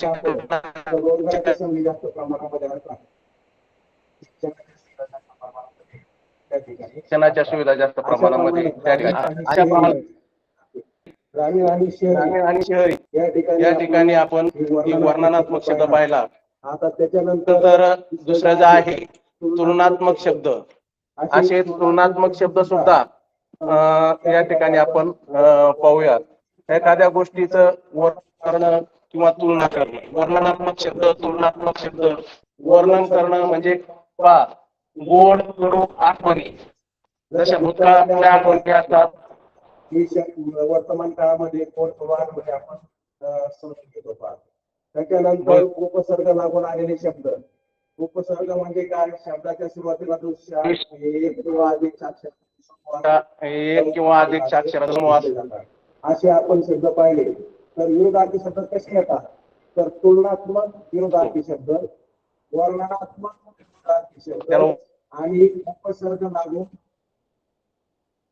रोजगाराच्या संधी जास्त प्रमाणामध्ये असतात, शिक्षणाच्या सुविधा जास्त प्रमाणामध्ये त्या ठिकाणी ग्रामीण आणि शहरी या ठिकाणी आपण वर्णनात्मक शब्द पाहिला. आता त्याच्यानंतर दुसरं जे आहे तुलनात्मक शब्द, असे तुलनात्मक शब्द सुद्धा या ठिकाणी आपण पाहूयात. एखाद्या गोष्टीचं वर्णन किंवा तुलना करणे. वर्णनात्मक शब्द, तुलनात्मक शब्द. वर्णन करणं म्हणजे पा गोड, कडू, आठवणी. जशा भूतकाळातल्या आठवणी असतात, वर्तमान काळामध्ये मध्ये आपण समजून घेतो. त्याच्यानंतर उपसर्ग लागून आलेले शब्द. उपसर्ग म्हणजे काय? शब्दाच्या सुरुवातीला एक किंवा अधिक साक्षर असे आपण शब्द पाहिले. तर विरोधार्थी शब्द कसे येतात? तर तुलनात्मक विरोधार्थी शब्द, वर्णनात्मक विरोधार्थी शब्द आणि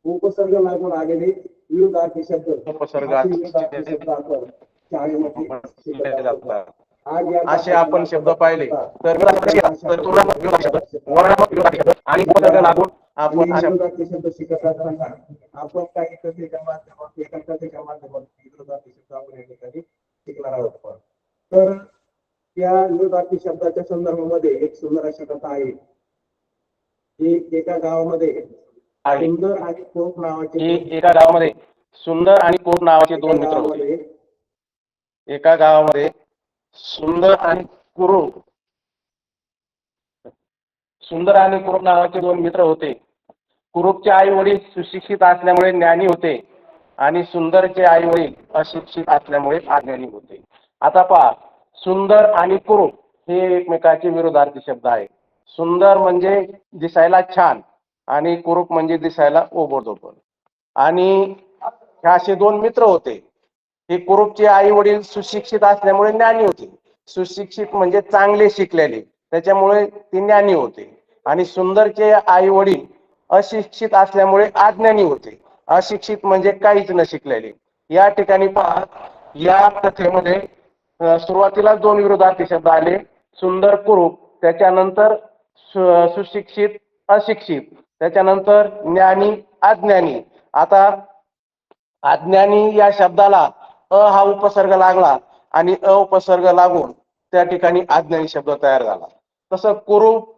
उपसर्ग लागून आलेले विरोधार्थी शब्द. उपसर्ग आपण शाळेमध्ये असे आपण शब्द पाहिले. तर आणि उपसर्ग लागून आपण शब्द शिकत असताना आपण काही कथेच्या माध्यमातून विरोधार्थी शब्द आपण या ठिकाणी शिकणार आहोत. तर त्या विरोधार्थी शब्दाच्या संदर्भामध्ये एक सुंदर अशी कथा आहे. एका गावामध्ये सुंदर आणि कोप नावाचे दोन मित्र होते. एका गावामध्ये सुंदर आणि कुरूप नावाचे दोन मित्र होते. कुरूपचे आई वडील सुशिक्षित असल्यामुळे ज्ञानी होते आणि सुंदरचे आई वडील अशिक्षित असल्यामुळे अज्ञानी होते. आता पहा, सुंदर आणि कुरूप हे एकमेकाचे विरोधार्थी शब्द आहेत. सुंदर म्हणजे दिसायला छान आणि कुरूप म्हणजे दिसायला ओबडधोबड. आणि हे असे दोन मित्र होते. हे कुरूपचे आई वडील सुशिक्षित असल्यामुळे ज्ञानी होते. सुशिक्षित म्हणजे चांगले शिकलेले, त्याच्यामुळे ते ज्ञानी होते. आणि सुंदरचे आई वडील अशिक्षित असल्यामुळे अज्ञानी होते. अशिक्षित म्हणजे काहीच न शिकलेले. या ठिकाणी पहा, या कथेमध्ये सुरुवातीला दोन विरोधार्थी शब्द आले, सुंदर कुरूप, त्याच्यानंतर सुशिक्षित अशिक्षित, त्याच्यानंतर ज्ञानी अज्ञानी. आता अज्ञानी या शब्दाला हा उपसर्ग लागला आणि उपसर्ग लागून त्या ठिकाणी अज्ञानी शब्द तयार झाला. तसं कुरूप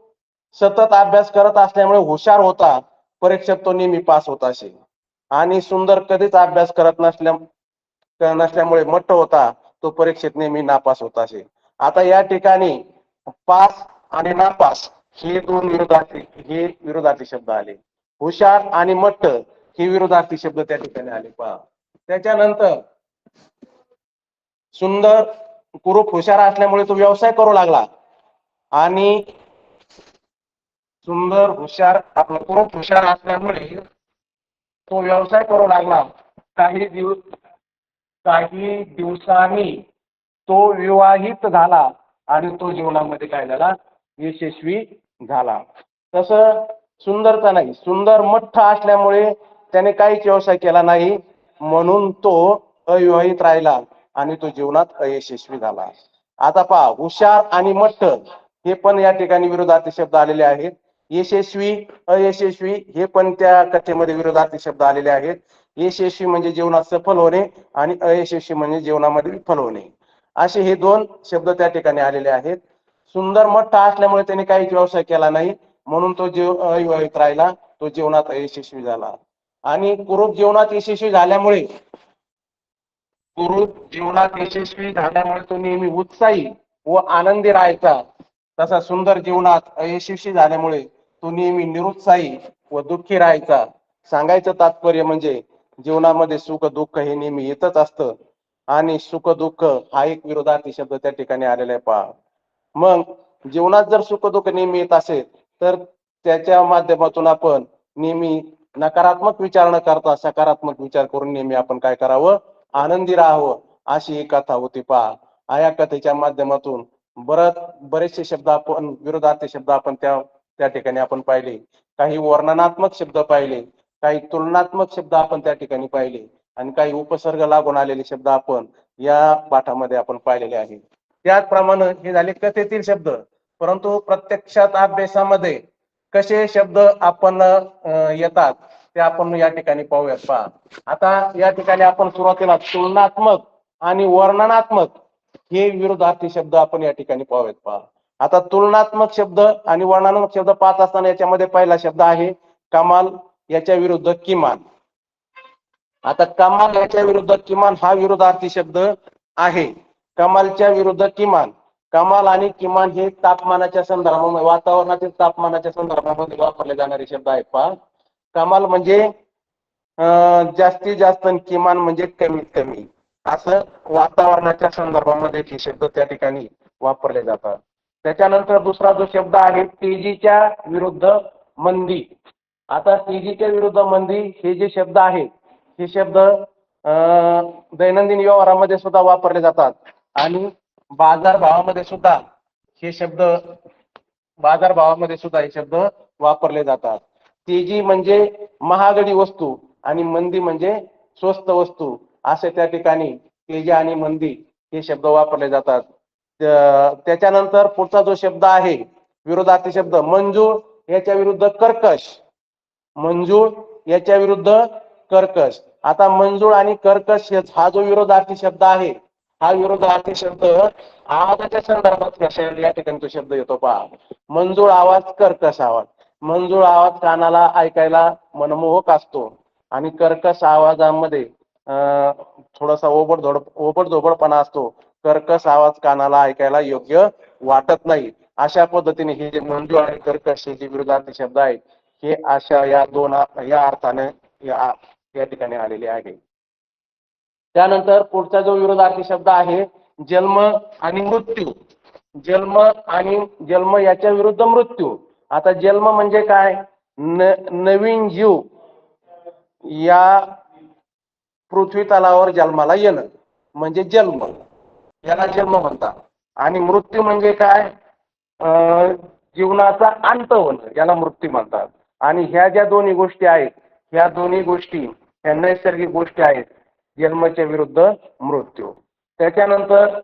सतत अभ्यास करत असल्यामुळे हुशार होता, परीक्षेत तो नेहमी पास होत असे. आणि सुंदर कधीच अभ्यास करत नसल्यामुळे मट्ट होता, तो परीक्षेत नेहमी नापास होत असे. आता या ठिकाणी पास आणि नापास हे दोन विरोधार्थी शब्द आले. हुशार आणि मट्ट हे विरोधार्थी शब्द त्या ठिकाणी आले. पहा, त्याच्यानंतर सुंदर कुरूप हुशार असल्यामुळे तो व्यवसाय करू लागला आणि कुरूप हुशार असल्यामुळे तो व्यवसाय करू लागला. काही दिवसांनी तो विवाहित झाला आणि तो जीवनामध्ये काय झाला? यशस्वी झाला. तसं सुंदरचा नाही. सुंदर मठ्ठ असल्यामुळे त्याने काहीच व्यवसाय केला नाही, म्हणून तो अविवाहित राहिला आणि तो जीवनात अयशस्वी झाला. आता पहा, हुशार आणि मठ्ठ हे पण या ठिकाणी विरोधार्थी शब्द आलेले आहेत. यशस्वी अयशस्वी हे पण त्या कथेमध्ये विरोधार्थी शब्द आलेले आहेत. यशस्वी म्हणजे जीवनात सफल होणे आणि अयशस्वी म्हणजे जीवनामध्ये विफल होणे. असे हे दोन शब्द त्या ठिकाणी आलेले आहेत. सुंदर मठ्ठ असल्यामुळे त्याने काहीच व्यवसाय केला नाही, म्हणून तो अविवाहित राहिला, तो जीवनात अयशस्वी झाला. आणि कुरूप जीवनात यशस्वी झाल्यामुळे तो नेहमी उत्साही व आनंदी राहायचा. तसा सुंदर जीवनात अयशस्वी झाल्यामुळे तो नेहमी निरुत्साही व दुःखी राहायचा. सांगायचं तात्पर्य म्हणजे जीवनामध्ये सुख दुःख हे नेहमी येतच असतं आणि सुख दुःख हा एक विरोधार्थी शब्द त्या ठिकाणी आलेला आहे. पहा, मग जीवनात जर सुख दुःख नेहमी येत असेल तर त्याच्या माध्यमातून आपण नेहमी नकारात्मक विचार न करता सकारात्मक विचार करून नेहमी आपण काय करावं? आनंदी राहावं. अशी ही कथा होती. पहा, या कथेच्या माध्यमातून बरेचसे शब्द आपण विरोधार्थी शब्द आपण त्या ठिकाणी आपण पाहिले. काही वर्णनात्मक शब्द पाहिले, काही तुलनात्मक शब्द आपण त्या ठिकाणी पाहिले आणि काही उपसर्ग लागून आलेले शब्द आपण या पाठामध्ये आपण पाहिलेले आहेत. त्याचप्रमाणे हे झाले कथेतील शब्द. परंतु प्रत्यक्षात अभ्यासामध्ये कसे शब्द आपण येतात ते आपण या ठिकाणी पाहूयात. पहा, आता या ठिकाणी आपण सुरुवातीला तुलनात्मक आणि वर्णनात्मक हे विरोधार्थी शब्द आपण या ठिकाणी पाहूयात. पहा, आता तुलनात्मक शब्द आणि वर्णनात्मक शब्द पाहत असताना याच्यामध्ये पहिला शब्द आहे कमाल, याच्या विरुद्ध किमान. आता कमाल याच्या विरुद्ध किमान हा विरोधार्थी शब्द आहे. कमालच्या विरुद्ध किमान. कमाल आणि किमान हे तापमानाच्या संदर्भामध्ये, वातावरणातील तापमानाच्या संदर्भामध्ये वापरले जाणारे शब्द आहेत. पहा, कमाल म्हणजे जास्तीत जास्त, किमान म्हणजे कमीत कमी, असं वातावरणाच्या संदर्भामध्ये हे शब्द त्या ठिकाणी वापरले जातात. त्याच्यानंतर दुसरा जो शब्द आहे तेजीच्या विरुद्ध मंदी. आता तेजीच्या विरुद्ध मंदी हे जे शब्द आहेत हे शब्द दैनंदिन व्यवहारामध्ये सुद्धा वापरले जातात आणि बाजारभावामध्ये सुद्धा हे शब्द हे शब्द वापरले जातात. तेजी म्हणजे महागडी वस्तू आणि मंदी म्हणजे स्वस्त वस्तू, असे त्या ठिकाणी तेजी आणि मंदी हे शब्द वापरले जातात. त्याच्यानंतर पुढचा जो शब्द आहे विरोधार्थी शब्द मंजूळ याच्या विरुद्ध कर्कश. मंजूळ याच्या विरुद्ध कर्कश. आता मंजूळ आणि कर्कश हा जो विरोधार्थी शब्द आहे, हा विरोधार्थी शब्द आवाजाच्या संदर्भात या ठिकाणी तो शब्द येतो. पहा, मंजूळ आवाज, कर्कश आवाज. मंजूळ आवाज कानाला ऐकायला मनमोहक असतो आणि कर्कश आवाजामध्ये थोडासा ओबडधोबडपणा असतो. कर्कश आवाज कानाला ऐकायला योग्य वाटत नाही. अशा पद्धतीने हे जे मंजूळ आणि कर्कश हे जे विरोधार्थी शब्द आहेत हे अशा या अर्थाने या ठिकाणी आलेले आहे. त्यानंतर पुढचा जो विरोधार्थी शब्द आहे जन्म आणि मृत्यू. जन्म याच्या विरुद्ध मृत्यू. आता जन्म म्हणजे काय? नवीन जीव या पृथ्वी तलावर जन्माला येणं म्हणजे जन्म, याला जन्म म्हणतात. आणि मृत्यू म्हणजे काय? जीवनाचा अंत होणं, याला मृत्यू म्हणतात. आणि ह्या ज्या दोन्ही गोष्टी आहेत, ह्या दोन्ही गोष्टी ह्या नैसर्गिक गोष्टी आहेत, जन्माच्या विरुद्ध मृत्यू. त्याच्यानंतर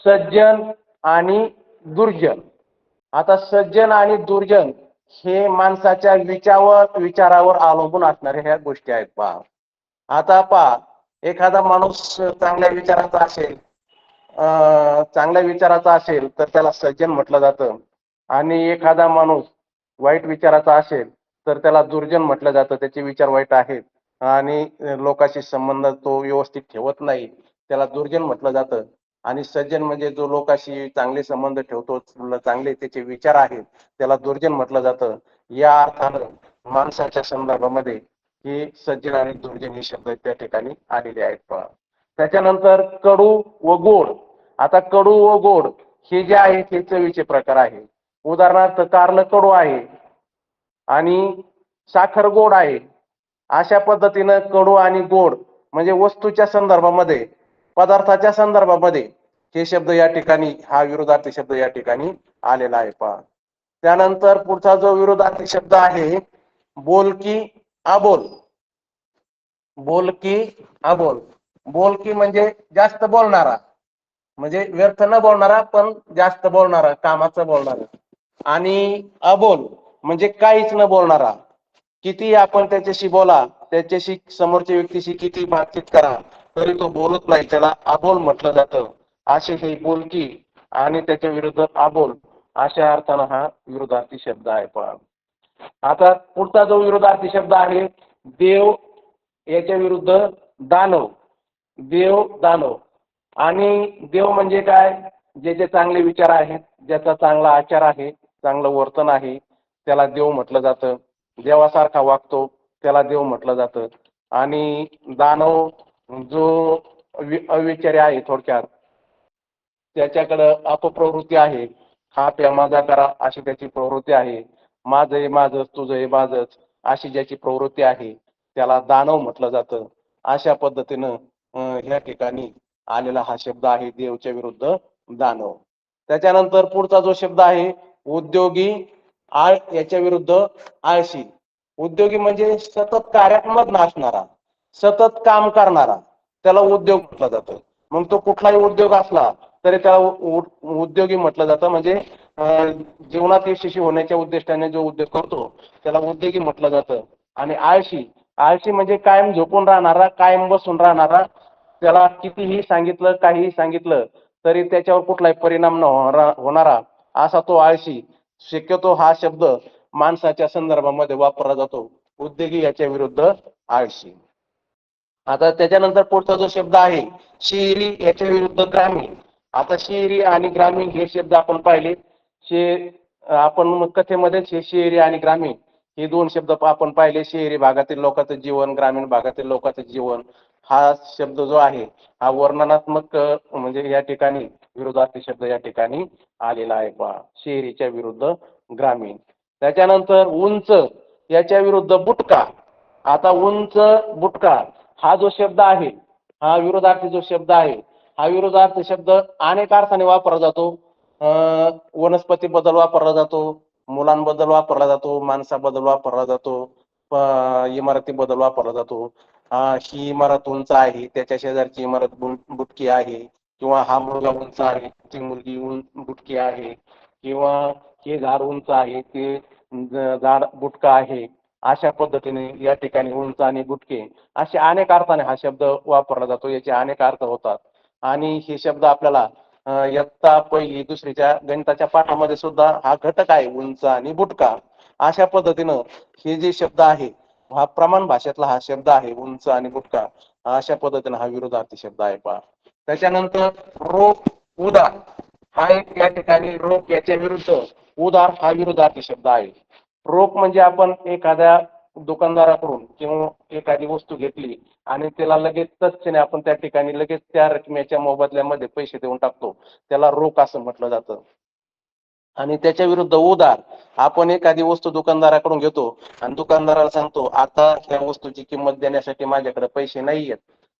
सज्जन आणि दुर्जन. आता सज्जन आणि दुर्जन हे माणसाच्या विचारावर अवलंबून असणाऱ्या ह्या गोष्टी आहेत. पहा, आता पहा, एखादा माणूस चांगल्या विचाराचा असेल तर त्याला सज्जन म्हटलं जातं, आणि एखादा माणूस वाईट विचाराचा असेल तर त्याला दुर्जन म्हटलं जातं. त्याचे विचार वाईट आहेत आणि लोकांशी संबंध तो व्यवस्थित ठेवत नाही, त्याला दुर्जन म्हटलं जातं. आणि सज्जन म्हणजे जो लोकांशी चांगले संबंध ठेवतो, चांगले त्याचे विचार आहेत, त्याला दुर्जन म्हटलं जातं. या अर्थानं माणसाच्या संदर्भामध्ये हे सज्जन आणि दुर्जन हे शब्द त्या ठिकाणी आलेले आहेत. पहा, त्याच्यानंतर कडू व गोड. आता कडू व गोड हे जे आहेत हे चवीचे प्रकार आहे. उदाहरणार्थ कारलं कडू आहे आणि साखर गोड आहे. अशा पद्धतीनं कडू आणि गोड म्हणजे वस्तूच्या संदर्भामध्ये, पदार्थाच्या संदर्भामध्ये हे शब्द या ठिकाणी, हा विरोधार्थी शब्द या ठिकाणी आलेला आहे. पहा, त्यानंतर पुढचा जो विरोधार्थी शब्द आहे बोलकी अबोल. बोलकी अबोल. बोलकी म्हणजे जास्त बोलणारा, म्हणजे व्यर्थ न बोलणारा पण जास्त बोलणारा, कामाचं बोलणारा. आणि अबोल म्हणजे काहीच न बोलणारा. किती आपण त्याच्याशी बोला, त्याच्याशी समोरच्या व्यक्तीशी किती बातचीत करा तरी तो बोलत नाही, त्याला अबोल म्हटलं जातं. असे हे बोलकी आणि त्याच्या विरुद्ध अबोल अशा अर्थानं हा विरोधार्थी शब्द आहे. पहा, आता पुढचा जो विरोधार्थी शब्द आहे देव याच्या विरुद्ध दानव. देव दानव. आणि देव म्हणजे काय? ज्याचे चांगले विचार आहेत, ज्याचा चांगला आचार आहे, चांगलं वर्तन आहे, त्याला देव म्हटलं जातं. देवासारखा वागतो त्याला देव म्हटलं जातं. आणि दानव जो अविचारी आहे, थोडक्यात त्याच्याकडं अपप्रवृत्ती आहे, हा प्या माझा करा अशी त्याची प्रवृत्ती आहे, माझं हे माझंच तुझं हे माझंच अशी ज्याची प्रवृत्ती आहे त्याला दानव म्हटलं जातं. अशा पद्धतीनं ह्या ठिकाणी आलेला हा शब्द आहे देवच्या विरुद्ध दानव. त्याच्यानंतर पुढचा जो शब्द आहे उद्योगी याच्या विरुद्ध आळशी. उद्योगी म्हणजे सतत कार्यात्मक नसणारा, सतत काम करणारा, त्याला उद्योग म्हटलं जातं. मग तो कुठलाही उद्योग असला तरी त्याला उद्योगी म्हटलं जातं. म्हणजे जीवनात यशस्वी होण्याच्या उद्देशाने जो उद्योग करतो त्याला उद्योगी म्हटलं जातं. आणि आळशी, आळशी म्हणजे कायम झोपून राहणारा, कायम बसून राहणारा, त्याला कितीही सांगितलं, काहीही सांगितलं तरी त्याच्यावर कुठलाही परिणाम न होणारा असा तो आळशी. शक्यतो हा शब्द माणसाच्या संदर्भामध्ये वापरला जातो. उद्योगी याच्या विरुद्ध आळशी. आता त्याच्यानंतर पुढचा जो शब्द आहे शहरी याच्या विरुद्ध ग्रामीण. आता शहरी आणि ग्रामीण हे शब्द आपण पाहिले. आपण कथेमध्येच हे शहरी आणि ग्रामीण हे दोन शब्द आपण पाहिले. शहरी भागातील लोकांचं जीवन, ग्रामीण भागातील लोकांचं जीवन, हा शब्द जो आहे हा वर्णनात्मक म्हणजे या ठिकाणी विरोधार्थी शब्द या ठिकाणी आलेला आहे पहा, शहरीच्या विरुद्ध ग्रामीण. त्याच्यानंतर उंच याच्या विरुद्ध बुटका. आता उंच, बुटका हा जो शब्द आहे, हा विरोधार्थी जो शब्द आहे, हा विरोधार्थी शब्द अनेक अर्थाने वापरला जातो. वनस्पतीबद्दल वापरला जातो, मुलांबद्दल वापरला जातो, माणसाबद्दल वापरला जातो, इमारतीबद्दल वापरला जातो. ही इमारत उंच आहे, त्याच्या शेजारची इमारत बुटकी आहे, किंवा हा मुलगा उंच आहे, ती मुलगी बुटकी आहे, किंवा हे झाड उंच आहे, ते झाड बुटका आहे. अशा पद्धतीने या ठिकाणी उंच आणि बुटके असे अनेक अर्थाने हा शब्द वापरला जातो. याचे अनेक अर्थ होतात. आणि हे शब्द आपल्याला इयत्ता पहिली दुसरीच्या गणिताच्या पाठामध्ये सुद्धा हा घटक आहे, उंच आणि बुटका. अशा पद्धतीनं हे जे शब्द आहे हा प्रमाण भाषेतला हा शब्द आहे, उंच आणि बुटका. अशा पद्धतीने हा विरोधार्थी शब्द आहे पहा. त्याच्यानंतर रोप, उदार हा एक या ठिकाणी रोप याच्या विरुद्ध उदार हा विरोधार्थी शब्द आहे. रोख म्हणजे आपण एखाद्या दुकानदाराकडून किंवा एखादी वस्तू घेतली आणि त्याला लगेच तत्क्षणी आपण त्या ठिकाणी लगेच त्या रकमेच्या मोबदल्यामध्ये पैसे देऊन टाकतो, त्याला रोख असं म्हटलं जातं. आणि त्याच्या विरुद्ध उधार, आपण एखादी वस्तू दुकानदाराकडून घेतो आणि दुकानदाराला सांगतो आता ह्या वस्तूची किंमत देण्यासाठी माझ्याकडे पैसे नाही आहेत,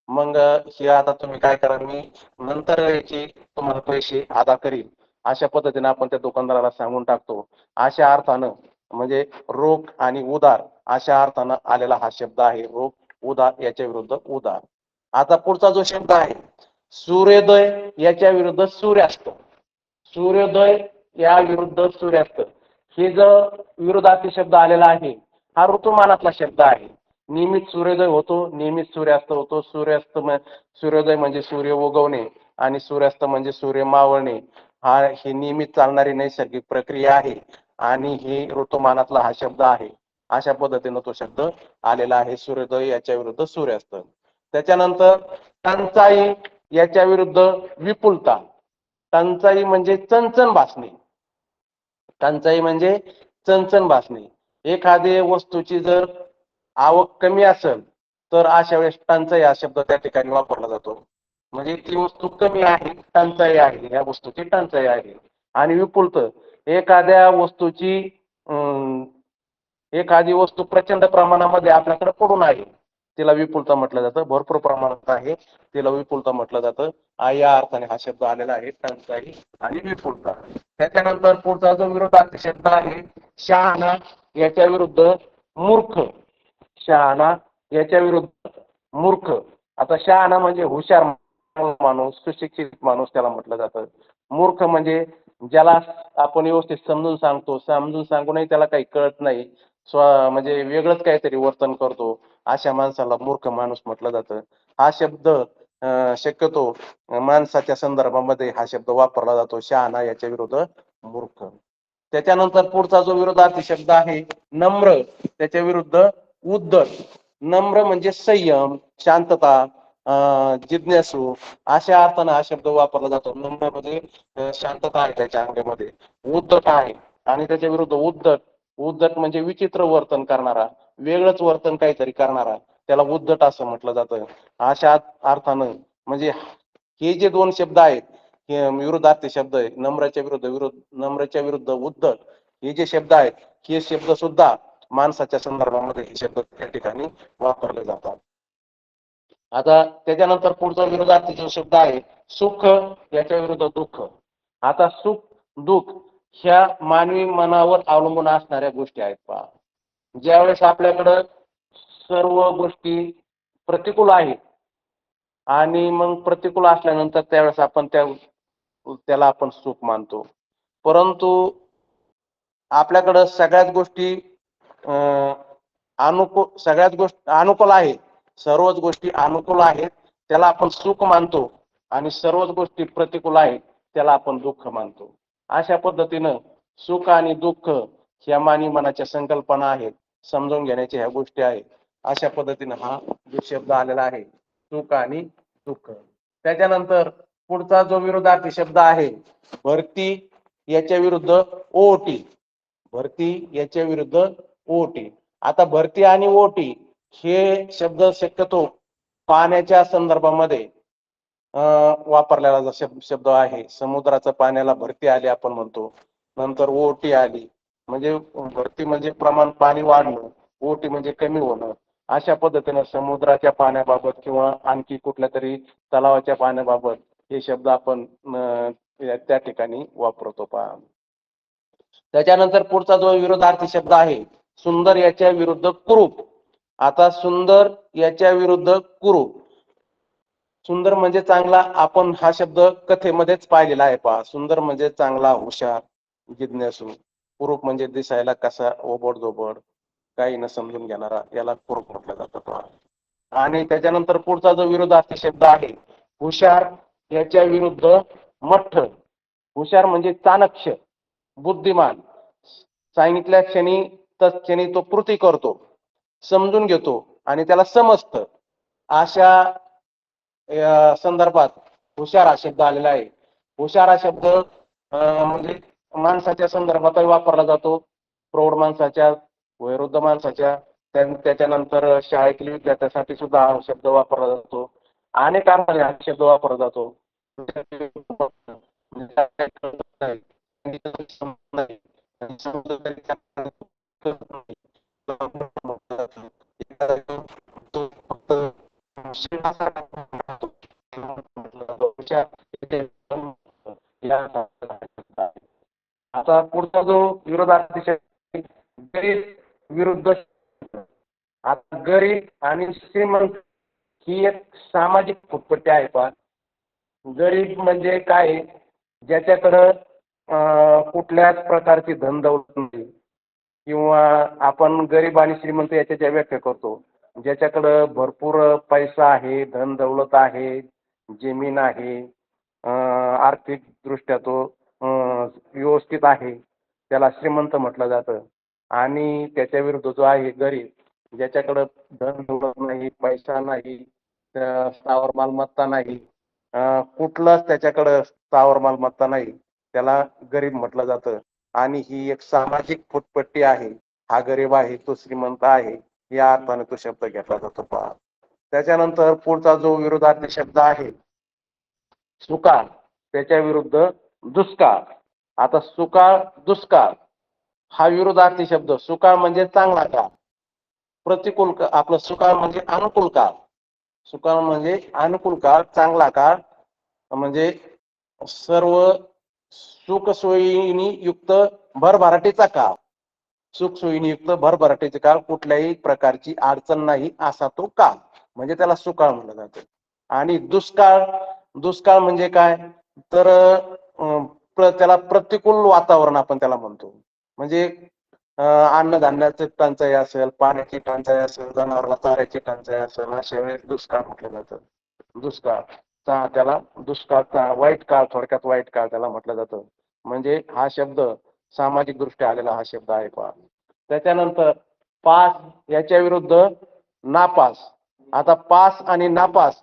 मग हे आता तुम्ही काय करा, मी नंतर याची तुम्हाला पैसे अदा करील, अशा पद्धतीने आपण त्या दुकानदाराला सांगून टाकतो. अशा अर्थानं म्हणजे रोख आणि उधार अशा अर्थानं आलेला हा शब्द आहे, रोख उधार याच्या विरुद्ध उधार. आता पुढचा जो शब्द आहे सूर्योदय याच्या विरुद्ध सूर्यास्त. सूर्योदय या विरुद्ध सूर्यास्त हे जो विरोधार्थी शब्द आलेला आहे हा ऋतुमानातला शब्द आहे. नियमित सूर्योदय होतो, नियमित सूर्यास्त होतो. सूर्योदय म्हणजे सूर्य उगवणे आणि सूर्यास्त म्हणजे सूर्य मावळणे. ही नियमित चालणारी नैसर्गिक प्रक्रिया आहे आणि ही ऋतुमानातला हा शब्द आहे. अशा पद्धतीनं तो शब्द आलेला आहे, सूर्योदय याच्या विरुद्ध सूर्यास्त. त्याच्यानंतर टंचाई याच्या विरुद्ध विपुलता. टंचाई म्हणजे चणचण भासणे. टंचाई म्हणजे चणचण भासणे. एखादी वस्तूची जर आवक कमी असेल तर अशा वेळेस टंचाई हा शब्द त्या ठिकाणी वापरला जातो. म्हणजे ती वस्तू कमी आहे, टंचाई आहे, या वस्तूची टंचाई आहे. आणि विपुलत, एखाद्या वस्तूची एखादी वस्तू प्रचंड प्रमाणामध्ये आपल्याकडे पडून आहे, तिला विपुलता म्हटलं जातं. भरपूर प्रमाणात आहे, तिला विपुलता म्हटलं जातं. या अर्थाने हा शब्द आलेला आहे, टंचाई आणि विपुलता. त्याच्यानंतर पुढचा जो विरोधार्थी शब्द आहे शहाणा याच्या विरुद्ध मूर्ख. शहाणा याच्या विरुद्ध मूर्ख. आता शहाणा म्हणजे हुशार माणूस, सुशिक्षित माणूस त्याला म्हटलं जातं. मूर्ख म्हणजे ज्याला आपण व्यवस्थित समजून सांगतो, समजून सांगूनही त्याला काही कळत नाही, म्हणजे वेगळंच काहीतरी वर्तन करतो, अशा माणसाला मूर्ख माणूस म्हटलं जातं. हा शब्द शक्यतो माणसाच्या संदर्भामध्ये हा शब्द वापरला जातो, शहाणा याच्या विरुद्ध मूर्ख. त्याच्यानंतर पुढचा जो विरोधार्थी शब्द आहे नम्र, त्याच्या विरुद्ध उद्धट. नम्र म्हणजे संयम, शांतता, जिज्ञासू अशा अर्थानं हा शब्द वापरला जातो. नम्र म्हणजे शांतता आहे त्याच्या अंगामध्ये. उद्धट आहे आणि त्याच्या विरुद्ध उद्धट. उद्धट म्हणजे विचित्र वर्तन करणारा, वेगळंच वर्तन काहीतरी करणारा, त्याला उद्धट असं म्हटलं जातं. अशा अर्थानं म्हणजे हे जे दोन शब्द आहेत हे विरोधार्थी शब्द आहे. नम्रच्या विरुद्ध उद्धट हे जे शब्द आहेत हे शब्द सुद्धा माणसाच्या संदर्भामध्ये हे शब्द त्या ठिकाणी वापरले जातात. आता त्याच्यानंतर पुढचा विरोधार्थी जो शब्द आहे सुख याच्या विरुद्ध दुःख. आता सुख दुःख ह्या मानवी मनावर अवलंबून असणाऱ्या गोष्टी आहेत पहा. ज्यावेळेस आपल्याकडं सर्व गोष्टी प्रतिकूल आहेत आणि मग प्रतिकूल असल्यानंतर त्यावेळेस आपण त्या त्याला आपण सुख मानतो. परंतु आपल्याकडं सगळ्याच गोष्टी सगळ्याच गोष्टी अनुकूल आहेत. सर्वच गोष्टी अनुकूल आहेत त्याला आपण सुख मानतो आणि सर्वच गोष्टी प्रतिकूल आहेत त्याला आपण दुःख मानतो. अशा पद्धतीनं सुख आणि दुःख ह्या मानवी मनाच्या संकल्पना आहेत, समजून घेण्याच्या ह्या गोष्टी आहेत. अशा पद्धतीनं हा जो शब्द आलेला आहे सुख आणि दुःख. त्याच्यानंतर पुढचा जो विरोधार्थी शब्द आहे भरती याच्या विरुद्ध ओटी. भरती याच्या विरुद्ध ओटी. आता भरती आणि ओटी हे शब्द शक्यतो पाण्याच्या संदर्भामध्ये वापरलेला शब्द आहे. समुद्राचं पाण्याला भरती आली आपण म्हणतो. नंतर ओटी आली म्हणजे भरती म्हणजे प्रमाण पाणी वाढणं, ओटी म्हणजे कमी होणं. अशा पद्धतीनं समुद्राच्या पाण्याबाबत किंवा आणखी कुठल्या तरी तलावाच्या पाण्याबाबत हे शब्द आपण त्या ठिकाणी वापरतो पहा. त्याच्यानंतर पुढचा जो विरोधार्थी शब्द आहे सुंदर याच्या विरुद्ध कुरूप. आता सुंदर याच्या विरुद्ध कुरूप. सुंदर म्हणजे चांगला, आपण हा शब्द कथेमध्येच पाहिलेला आहे पहा. सुंदर म्हणजे चांगला, हुशार, जिज्ञासू. कुरूप म्हणजे दिसायला कसा ओबड धोबड, काही न समजून घेणारा, याला कुरूप म्हटलं जातं पहा. आणि त्याच्यानंतर पुढचा जो विरोधार्थी शब्द आहे हुशार याच्या विरुद्ध मठ्ठ. हुशार म्हणजे चाणक्य, बुद्धिमान. सांगितल्या क्षणी तत्क्षणी तो कृती करतो, समजून घेतो आणि त्याला समजतं. अशा संदर्भात हुशार हा शब्द आलेला आहे. हुशार हा शब्द म्हणजे माणसाच्या संदर्भातही वापरला जातो, प्रौढ माणसाच्या, वयोवृद्ध माणसाच्या, त्याच्यानंतर शाळेतील विद्यार्थ्यांसाठी सुद्धा हा शब्द वापरला जातो. अनेक अर्थाने हा शब्द वापरला जातो. आता पुढचा जो विरोधार्थी शब्द गरीब विरुद्ध. आता गरीब आणि श्रीमंत ही एक सामाजिक फुटपट्टी आहे पहा. गरीब म्हणजे काय, ज्याच्याकडं कुठल्याच प्रकारची धनदौलत नाही किंवा आपण गरीब आणि श्रीमंत याच्या ज्या व्याख्या करतो, ज्याच्याकडं भरपूर पैसा आहे, धन दौलत आहे, जमीन आहे, आर्थिक दृष्ट्या तो व्यवस्थित आहे, त्याला श्रीमंत म्हटलं जातं. आणि त्याच्या विरुद्ध जो आहे गरीब, ज्याच्याकडं धन दौलत नाही, पैसा नाही, स्थावर मालमत्ता नाही, कुठलाच त्याच्याकडं स्थावर मालमत्ता नाही, त्याला गरीब म्हटलं जातं. आणि ही एक सामाजिक फुटपट्टी आहे. हा गरीब आहे, तो श्रीमंत आहे, या अर्थाने तो शब्द घेतला जातो पहा. त्याच्यानंतर पुढचा जो विरोधार्थी शब्द आहे सुकाळ, त्याच्या विरुद्ध दुष्काळ. आता सुकाळ दुष्काळ हा विरोधार्थी शब्द. सुकाळ म्हणजे चांगला काळ, प्रतिकूल आपलं सुकाळ म्हणजे अनुकूल काळ. सुकाळ म्हणजे अनुकूल काळ, चांगला काळ, म्हणजे सर्व सुख सोयीनी युक्त भरभराटीचा काळ. सुख सोयीनी युक्त भरभराटीचा काळ, कुठल्याही प्रकारची अडचण नाही असा तो काळ, म्हणजे त्याला सुकाळ म्हटलं जातं. आणि दुष्काळ, दुष्काळ म्हणजे काय तर त्याला प्रतिकूल वातावरण आपण त्याला म्हणतो. म्हणजे अन्नधान्याची टंचाई असेल, पाण्याची टंचाई असेल, जनावरांना चाऱ्याची टंचाई असेल, अशा वेळेस दुष्काळ म्हटलं जातं. दुष्काळ त्याला दुष्काळचा वाईट काळ, थोडक्यात वाईट काळ त्याला म्हटलं जातं. म्हणजे हा शब्द सामाजिक दृष्ट्या आलेला हा शब्द आहे पहा. त्याच्यानंतर पास याच्या विरुद्ध नापास. आता पास आणि नापास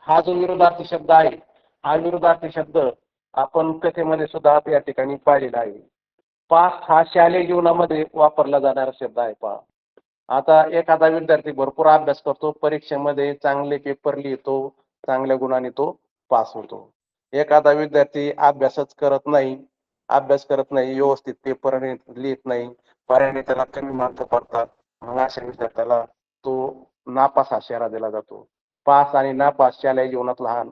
हा जो विरोधार्थी शब्द आहे, हा विरोधार्थी शब्द आपण कथेमध्ये सुद्धा या ठिकाणी पाहिलेला आहे. पास हा शालेय जीवनामध्ये वापरला जाणारा शब्द आहे पहा. आता एखादा विद्यार्थी भरपूर अभ्यास करतो, परीक्षेमध्ये चांगले पेपर लिहितो, चांगल्या गुणाने तो पास होतो. एखादा विद्यार्थी अभ्यास करत नाही, व्यवस्थित पेपर लिहित नाही, पर्यायाने त्याला कमी मार्क पडतात, मग अशा विद्यार्थ्याला तो नापास हा शेरा दिला जातो. पास आणि नापास शालेय जीवनात लहान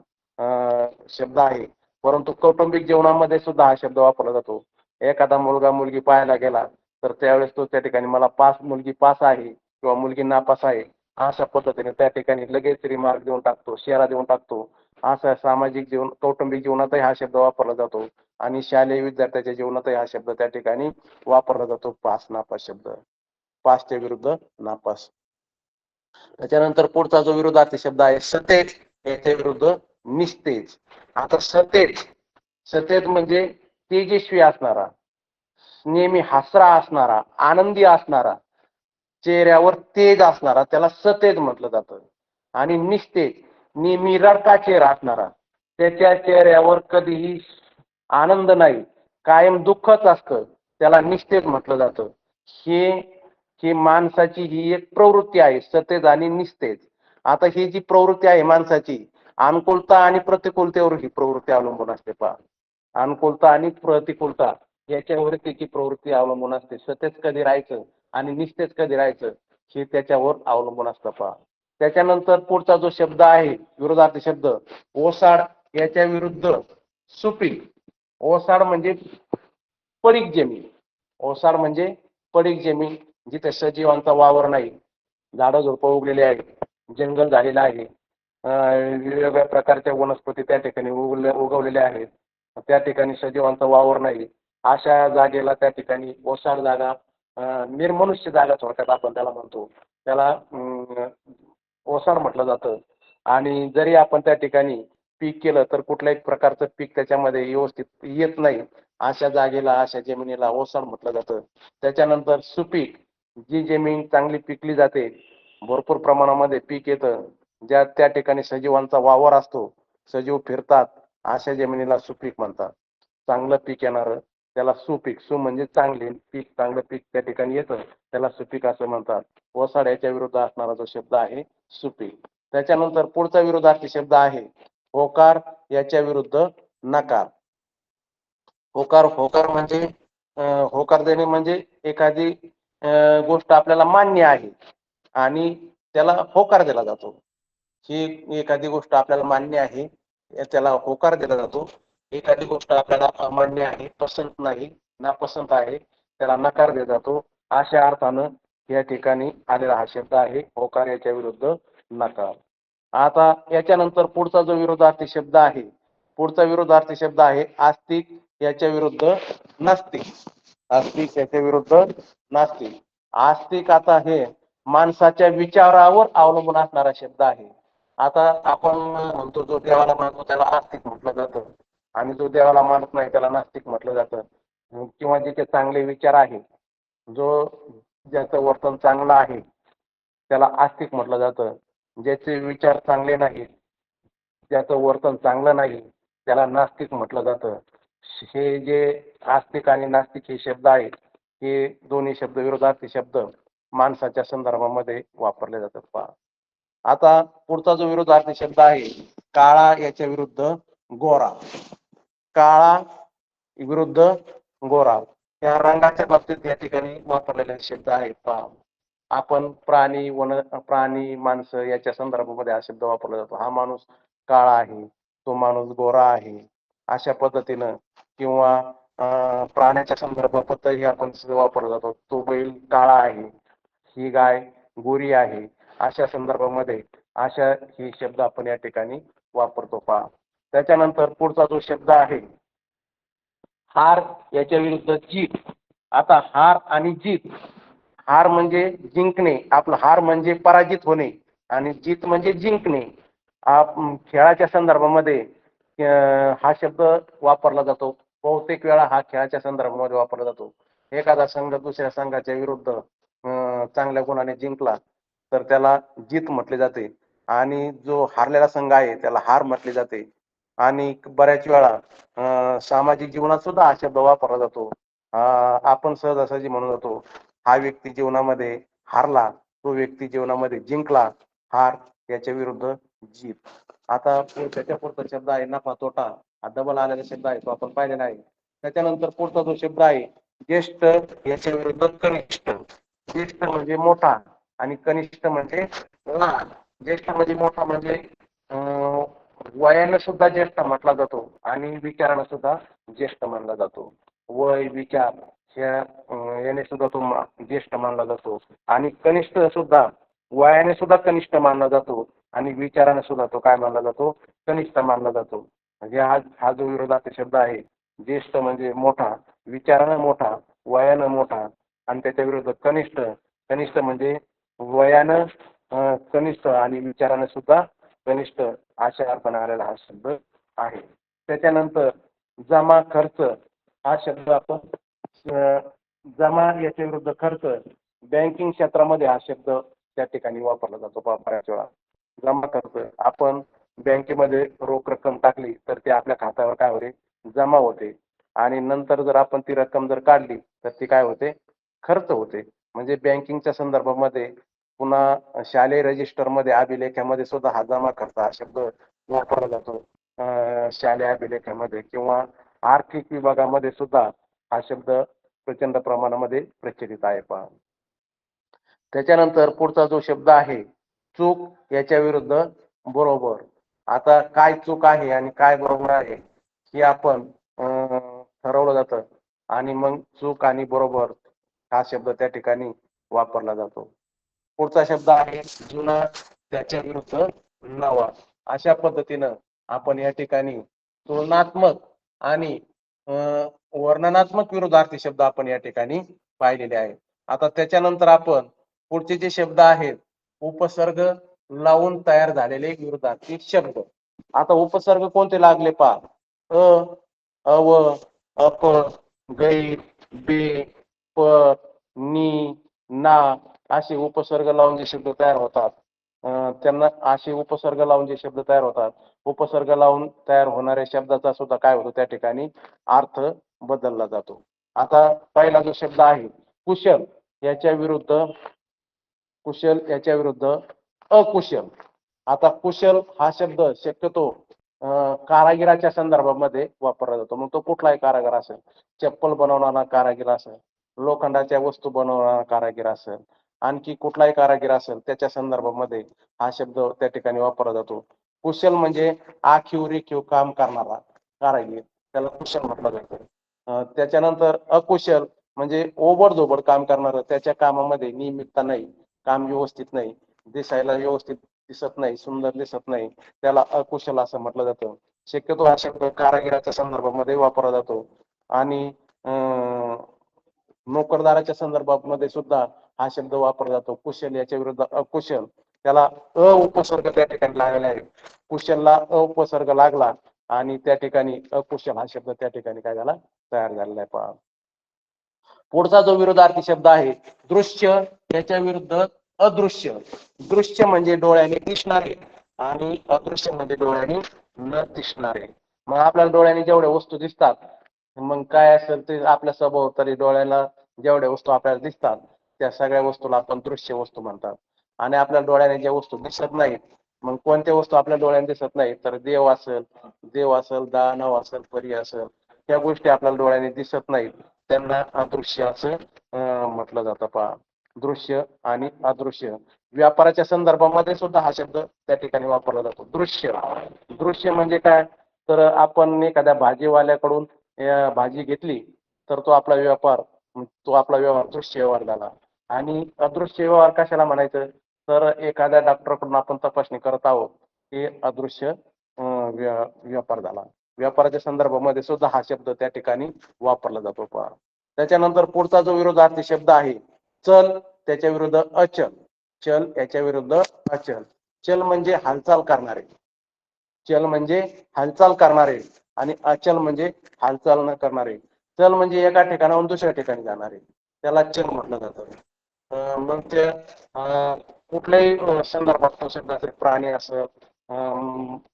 शब्द आहे, परंतु कौटुंबिक जीवनामध्ये सुद्धा हा शब्द वापरला जातो. एखादा मुलगा मुलगी पाहायला गेला तर त्यावेळेस तो त्या ठिकाणी मला मुलगी पास आहे किंवा मुलगी नापास आहे अशा पद्धतीने त्या ठिकाणी लगेच रिमार्क देऊन टाकतो, शेरा देऊन टाकतो. असा सामाजिक जीवन, कौटुंबिक जीवनातही हा शब्द वापरला जातो आणि शालेय विद्यार्थ्याच्या जीवनातही हा शब्द त्या ठिकाणी वापरला जातो. पास नापास शब्द, पासच्या विरुद्ध नापास. त्याच्यानंतर पुढचा जो विरोधार्थी शब्द आहे सतेज, याच्या विरुद्ध निस्तेज. आता सतेज, सतेज म्हणजे तेजस्वी असणारा, नेहमी हसरा असणारा, आनंदी असणारा, चेहऱ्यावर तेज असणारा, त्याला सतेज म्हटलं जातं. आणि निस्तेज, नेहमी रडका चेहरा असणारा, त्याच्या चेहऱ्यावर कधीही आनंद नाही, कायम दुःखच असतं, त्याला निस्तेज म्हटलं जातं. हे ही माणसाची ही एक प्रवृत्ती आहे, सतेज आणि निस्तेज. आता ही जी प्रवृत्ती आहे माणसाची, अनुकूलता आणि प्रतिकूलतेवर ही प्रवृत्ती अवलंबून असते. पहा, अनुकूलता आणि प्रतिकूलता याच्यावर त्याची प्रवृत्ती अवलंबून असते. सतेज कधी राहायचं आणि निस्तेज कधी राहायचं हे त्याच्यावर अवलंबून असतं. पहा, त्याच्यानंतर पुढचा जो शब्द आहे विरोधार्थी शब्द ओसाड, याच्या विरुद्ध सुपीक. ओसाड म्हणजे पडीक जमीन, ओसाड म्हणजे पडीक जमीन, जिथे सजीवांचा वावर नाही, झाडं झुडपं उगलेले आहेत, जंगल झालेलं आहे, वेगवेगळ्या प्रकारच्या वनस्पती त्या ठिकाणी उगवलेल्या आहेत, त्या ठिकाणी सजीवांचा वावर नाही, अशा जागेला त्या ठिकाणी ओसाड जागा, निर्मनुष्य जागा थोडक्यात आपण त्याला म्हणतो, त्याला ओसाड म्हटलं जातं. आणि जरी आपण त्या ठिकाणी पीक केलं तर कुठल्याही प्रकारचं पीक त्याच्यामध्ये व्यवस्थित येत नाही, अशा जागेला, अशा जमिनीला ओसाड म्हटलं जातं. त्याच्यानंतर सुपीक, जी जमीन चांगली पिकली जाते, भरपूर प्रमाणामध्ये पीक येतं, ज्या त्या ठिकाणी सजीवांचा वावर असतो, सजीव फिरतात, अशा जमिनीला सुपीक म्हणतात. चांगलं पीक येणारं त्याला सुपीक, सु म्हणजे चांगले पीक, चांगलं पीक त्या ठिकाणी येतं त्याला सुपीक असं म्हणतात. ओसाड याच्या विरुद्ध असणारा जो शब्द आहे सुपीक. त्याच्यानंतर पुढचा विरोधार्थी शब्द आहे होकार, याच्या विरुद्ध नकार. होकार, होकार म्हणजे होकार देणे म्हणजे एखादी गोष्ट आपल्याला मान्य आहे आणि त्याला होकार दिला जातो. ही एखादी गोष्ट आपल्याला मान्य आहे त्याला होकार दिला जातो. एखादी गोष्ट आपल्याला अमान्य आहे, पसंत नाही, नापसंत आहे, त्याला नकार दिला जातो. अशा अर्थानं या ठिकाणी आलेला हा शब्द आहे होकार, याच्या विरुद्ध नकार. आता याच्यानंतर पुढचा जो विरोधार्थी शब्द आहे, पुढचा विरोधार्थी शब्द आहे आस्तिक, याच्या विरुद्ध नास्तिक. आस्तिक याच्या विरुद्ध नास्तिक. आस्तिक आता हे माणसाच्या विचारावर अवलंबून असणारा शब्द आहे. आता आपण म्हणतो जो देवाला मानतो त्याला आस्तिक म्हटलं जातं आणि जो देवाला मानत नाही त्याला नास्तिक म्हटलं जातं. किंवा ज्याचे चांगले विचार आहे, जो ज्याचं वर्तन चांगलं आहे त्याला आस्तिक म्हटलं जातं. ज्याचे विचार चांगले नाहीत, ज्याचं वर्तन चांगलं नाही, त्याला नास्तिक म्हटलं जातं. हे जे आस्तिक आणि नास्तिक हे शब्द आहेत, हे दोन्ही शब्द विरोधार्थी शब्द माणसाच्या संदर्भामध्ये वापरले जातात. पहा, आता पुढचा जो विरोधार्थी शब्द आहे काळा, याच्या विरुद्ध गोरा. काळा विरुद्ध गोरा, या रंगाच्या बाबतीत या ठिकाणी वापरलेले शब्द आहेत. पहा, आपण प्राणी, प्राणी, माणसं याच्या संदर्भामध्ये हा शब्द वापरला जातो. हा माणूस काळा आहे, तो माणूस गोरा आहे, अशा पद्धतीनं. किंवा प्राण्याच्या संदर्भातही आपण वापरला जातो. तो बैल काळा आहे, ही गाय गोरी आहे, अशा संदर्भामध्ये अशा ही शब्द आपण या ठिकाणी वापरतो. पहा, त्याच्यानंतर पुढचा जो शब्द आहे हार, याच्या विरुद्ध जीत. आता हार आणि जीत, हार म्हणजे जिंकणे, आपलं हार म्हणजे पराजित होणे आणि जीत म्हणजे जिंकणे. खेळाच्या संदर्भामध्ये हा शब्द वापरला जातो. बहुतेक वेळा हा खेळाच्या संदर्भामध्ये वापरला जातो. एखादा संघ दुसऱ्या संघाच्या विरुद्ध चांगल्या गुणाने जिंकला तर त्याला जीत म्हटले जाते आणि जो हारलेला संघ आहे त्याला हार म्हटले जाते. आणि बऱ्याच वेळा सामाजिक जीवनात सुद्धा हा शब्द वापरला जातो. आपण सहजासहजी म्हणून जातो हा व्यक्ती जीवनामध्ये हारला, तो व्यक्ती जीवनामध्ये जिंकला. हार याच्या विरुद्ध जीत. आता त्याच्या पुढचा शब्द आहे नफा तोटा. हा डबल आलेला शब्द आहे, तो आपण पाहिलेला आहे. त्याच्यानंतर पुढचा जो शब्द आहे ज्येष्ठ, याच्या विरुद्ध कनिष्ठ. ज्येष्ठ म्हणजे मोठा आणि कनिष्ठ म्हणजे लहान. ज्येष्ठ म्हणजे मोठा म्हणजे वयाने सुद्धा ज्येष्ठ म्हटला जातो आणि विचाराने सुद्धा ज्येष्ठ मानला जातो. वय, विचार याने सुद्धा तो ज्येष्ठ मानला जातो. आणि कनिष्ठ सुद्धा वयाने सुद्धा कनिष्ठ मानला जातो आणि विचाराने सुद्धा तो काय मानला जातो, कनिष्ठ मानला जातो. म्हणजे हा जो विरोधार्थी शब्द आहे, ज्येष्ठ म्हणजे मोठा, विचारानं मोठा, वयानं मोठा आणि त्याच्या विरुद्ध कनिष्ठ. कनिष्ठ म्हणजे वयानं कनिष्ठ आणि विचारानं सुद्धा कनिष्ठ अशा अर्थाने आलेला हा शब्द आहे. त्याच्यानंतर जमा खर्च हा शब्द आपण जमा याच्या विरुद्ध खर्च, बँकिंग क्षेत्रामध्ये हा शब्द त्या ठिकाणी वापरला जातो बऱ्याच वेळा. जमा खर्च, आपण बँकेमध्ये रोख रक्कम टाकली तर ते आपल्या खात्यावर काय होते, जमा होते आणि नंतर जर आपण ती रक्कम जर काढली तर ती काय होते, खर्च होते. म्हणजे बँकिंगच्या संदर्भामध्ये पुन्हा शालेय रजिस्टरमध्ये अभिलेखामध्ये सुद्धा हा जमा खर्च हा शब्द वापरला जातो. शालेय अभिलेखामध्ये किंवा आर्थिक विभागामध्ये सुद्धा हा शब्द प्रचंड प्रमाणामध्ये प्रचलित आहे पहा. त्याच्यानंतर पुढचा जो शब्द आहे चूक, याच्या विरुद्ध बरोबर. आता काय चूक आहे आणि काय बरोबर आहे हे आपण ठरवलं जातं आणि मग चूक आणि बरोबर हा शब्द त्या ठिकाणी वापरला जातो. पुढचा शब्द आहे जुना, त्याच्या विरुद्ध नवा. अशा पद्धतीनं आपण या ठिकाणी तुलनात्मक आणि वर्णनात्मक विरोधार्थी शब्द आपण या ठिकाणी पाहिलेले आहेत. आता त्याच्यानंतर आपण पुढचे जे शब्द आहेत उपसर्ग लावून तयार झालेले विरोधार्थी शब्द. आता उपसर्ग कोणते लागले पहा, अ, अव, अप, गैर, बे, प, नी, ना असे उपसर्ग लावून जे शब्द तयार होतात त्यांना असे उपसर्ग लावून जे शब्द तयार होतात, उपसर्ग लावून तयार होणाऱ्या शब्दाचा सुद्धा काय होतो त्या ठिकाणी अर्थ बदलला जातो. आता पहिला जो शब्द आहे कुशल, याच्या विरुद्ध कुशल याच्या विरुद्ध अकुशल. आता कुशल हा शब्द शक्यतो कारागिराच्या संदर्भामध्ये वापरला जातो. मग तो कुठलाही कारागिर असेल, चप्पल बनवणारा कारागीर असेल, लोखंडाच्या वस्तू बनवणारा कारागीर असेल, आणखी कुठलाही कारागीर असेल त्याच्या संदर्भामध्ये हा शब्द त्या ठिकाणी वापरला जातो. कुशल म्हणजे आखीव रेखीव काम करणारा कारागीर, त्याला कुशल म्हटलं जातं. त्याच्यानंतर अकुशल म्हणजे ओबडधोबड काम करणारं, त्याच्या कामामध्ये नियमितता नाही, काम व्यवस्थित नाही, दिसायला व्यवस्थित दिसत नाही, सुंदर दिसत नाही, त्याला अकुशल असं म्हटलं जातं. शक्यतो हा शब्द कारागिराच्या संदर्भामध्ये वापरला जातो आणि नोकरदाराच्या संदर्भामध्ये सुद्धा हा शब्द वापरला जातो. कुशल याच्या विरुद्ध अकुशल, त्याला अ उपसर्ग त्या ठिकाणी लागलेला आहे. कुशलला अ उपसर्ग लागला आणि त्या ठिकाणी अकुशल हा शब्द त्या ठिकाणी काय झाला, तयार झालेला आहे पहा. पुढचा जो विरोधार्थी शब्द आहे दृश्य, याच्या विरुद्ध अदृश्य. दृश्य म्हणजे डोळ्याने दिसणारे आणि अदृश्य म्हणजे डोळ्याने न दिसणारे. मग आपल्याला डोळ्याने जेवढ्या वस्तू दिसतात, मग काय असेल ते आपल्या सभोवताली डोळ्याला जेवढ्या वस्तू आपल्याला दिसतात त्या सगळ्या वस्तूला आपण दृश्य वस्तू म्हणतात. आणि आपल्या डोळ्याने ज्या वस्तू दिसत नाहीत, मग कोणत्या वस्तू आपल्या डोळ्याने दिसत नाहीत, तर देव असेल, दानव असेल, परी असेल, त्या गोष्टी आपल्याला डोळ्याने दिसत नाहीत, त्यांना अदृश्य असं म्हटलं जातं पहा. दृश्य आणि अदृश्य. व्यापाराच्या संदर्भामध्ये सुद्धा हा शब्द त्या ठिकाणी वापरला जातो. दृश्य, दृश्य म्हणजे काय, तर आपण एखाद्या भाजीवाल्याकडून भाजी घेतली तर तो आपला व्यवहार दृश्य व्यवहार झाला. आणि अदृश्य व्यवहार कशाला म्हणायचं, तर एखाद्या डॉक्टरकडून आपण तपासणी करत आहोत, हे अदृश्य व्यापार झाला. व्यापाराच्या संदर्भामध्ये सुद्धा हा शब्द त्या ठिकाणी वापरला जातो पहा. त्याच्यानंतर पुढचा जो विरोधार्थी शब्द आहे चल, त्याच्या विरुद्ध अचल. चल याच्या विरुद्ध अचल. चल म्हणजे हालचाल करणारे, चल म्हणजे हालचाल करणारे आणि अचल म्हणजे हालचाल न करणारे. चल म्हणजे एका ठिकाणाहून दुसऱ्या ठिकाणी जाणारे, त्याला चल म्हटलं जातं. मग ते कुठल्याही संदर्भात तो शब्द असेल, प्राणी असेल,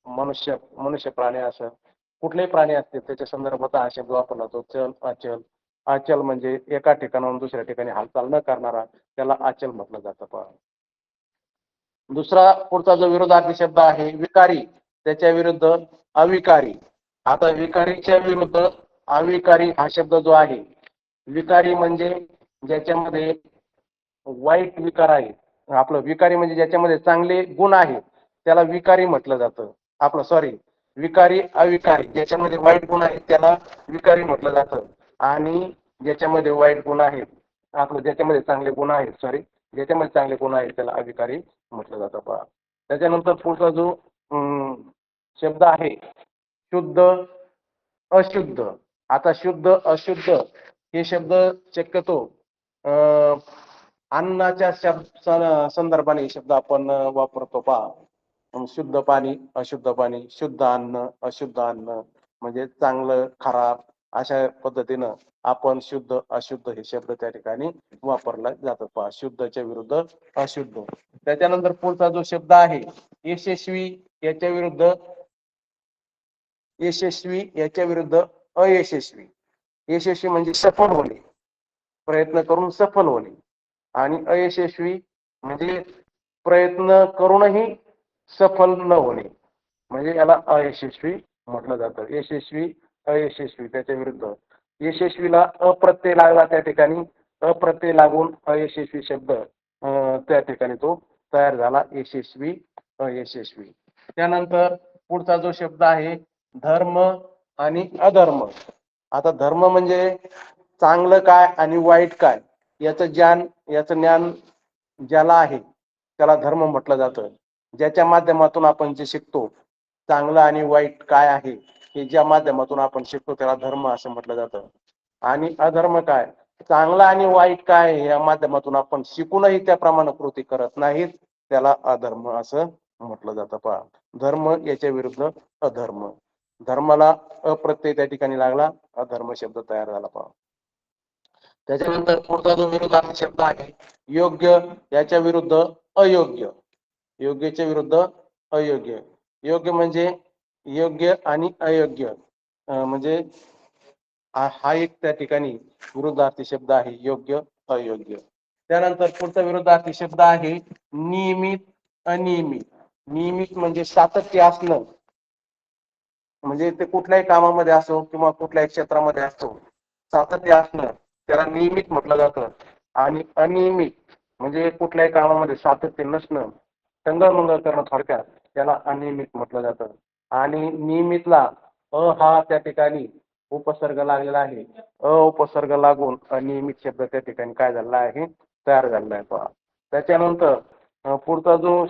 मनुष्य प्राणी असेल, कुठलेही प्राणी असतील त्याच्या संदर्भात हा शब्द वापरला जातो चल, अचल. अचल म्हणजे एका ठिकाणाहून दुसऱ्या ठिकाणी हालचाल न करणारा, त्याला अचल म्हटलं जातं पहा. दुसरा पुढचा जो विरोधार्थी शब्द आहे विकारी, त्याच्या विरुद्ध अविकारी. आता विकारीच्या विरुद्ध अविकारी हा शब्द जो आहे, विकारी म्हणजे ज्याच्यामध्ये वाईट विकार आहे. आपलं विकारी म्हणजे ज्याच्यामध्ये चांगले गुण आहेत त्याला विकारी म्हटलं जातं. आपलं सॉरी, विकारी अविकारी, ज्याच्यामध्ये वाईट गुण आहेत त्याला विकारी म्हटलं जातं. आणि ज्याच्यामध्ये वाईट गुण आहेत, आपलं ज्याच्यामध्ये चांगले गुण आहेत, ज्याच्यामध्ये चांगले गुण आहेत त्याला अविकारी म्हटलं जातं पहा. त्याच्यानंतर पुढचा जो शब्द आहे शुद्ध अशुद्ध. आता शुद्ध अशुद्ध हे शब्द शक्यतो अन्नाच्या संदर्भाने हे शब्द आपण वापरतो पहा. शुद्ध पाणी अशुद्ध पाणी, शुद्ध अन्न अशुद्ध अन्न, म्हणजे चांगलं खराब अशा पद्धतीनं आपण शुद्ध अशुद्ध हे शब्द त्या ठिकाणी वापरला जातो पहा. शुद्धच्या विरुद्ध अशुद्ध. त्याच्यानंतर पुढचा जो शब्द आहे यशस्वी याच्या विरुद्ध यशस्वी याच्या विरुद्ध अयशस्वी. यशस्वी म्हणजे सफल होणे, प्रयत्न करून सफल होणे, आणि अयशस्वी म्हणजे प्रयत्न करूनही सफल न होणे, म्हणजे याला अयशस्वी म्हटलं जातं. यशस्वी अयशस्वी त्याच्या विरुद्ध. यशस्वीला अप्रत्यय लागला त्या ठिकाणी, अप्रत्यय लागून अयशस्वी शब्द त्या ठिकाणी तो तयार झाला, यशस्वी अयशस्वी. त्यानंतर पुढचा जो शब्द आहे धर्म आणि अधर्म. आता धर्म म्हणजे चांगलं काय आणि वाईट काय याचं ज्ञान ज्याला आहे त्याला धर्म म्हटलं जातं. ज्याच्या माध्यमातून आपण जे शिकतो, चांगलं आणि वाईट काय आहे हे ज्या माध्यमातून आपण शिकतो त्याला धर्म असं म्हटलं जातं. आणि अधर्म काय, चांगलं आणि वाईट काय या माध्यमातून आपण शिकूनही त्याप्रमाणे कृती करत नाहीत, त्याला अधर्म असं म्हटलं जातं पहा. धर्म याच्या विरुद्ध अधर्म. धर्माला अप्रत्यय त्या ठिकाणी लागला, अधर्म शब्द तयार झाला पहा. त्याच्यानंतर पुढचा जो विरोधार्थी शब्द आहे योग्य याच्या विरुद्ध अयोग्य. योग्यच्या विरुद्ध अयोग्य. योग्य म्हणजे योग्य आणि अयोग्य, म्हणजे हा एक त्या ठिकाणी विरुद्धार्थी शब्द आहे, योग्य अयोग्य. त्यानंतर पुढचा विरुद्धार्थी शब्द आहे नियमित अनियमित. नियमित म्हणजे सातत्य असणं, म्हणजे ते कुठल्याही कामामध्ये असो किंवा कुठल्याही क्षेत्रामध्ये असो, सातत्य असणं त्याला नियमित म्हटलं जातं. आणि अनियमित म्हणजे कुठल्याही कामामध्ये सातत्य नसणं, टंगळमंगळ करणं, थोडक्यात त्याला अनियमित म्हटलं जातं. आणि नियमितला हा त्या ठिकाणी उपसर्ग लागलेला आहे, उपसर्ग लागून अनियमित शब्द त्या ठिकाणी काय झालेला आहे, तयार झालेला आहे पहा. त्याच्यानंतर पुढचा जो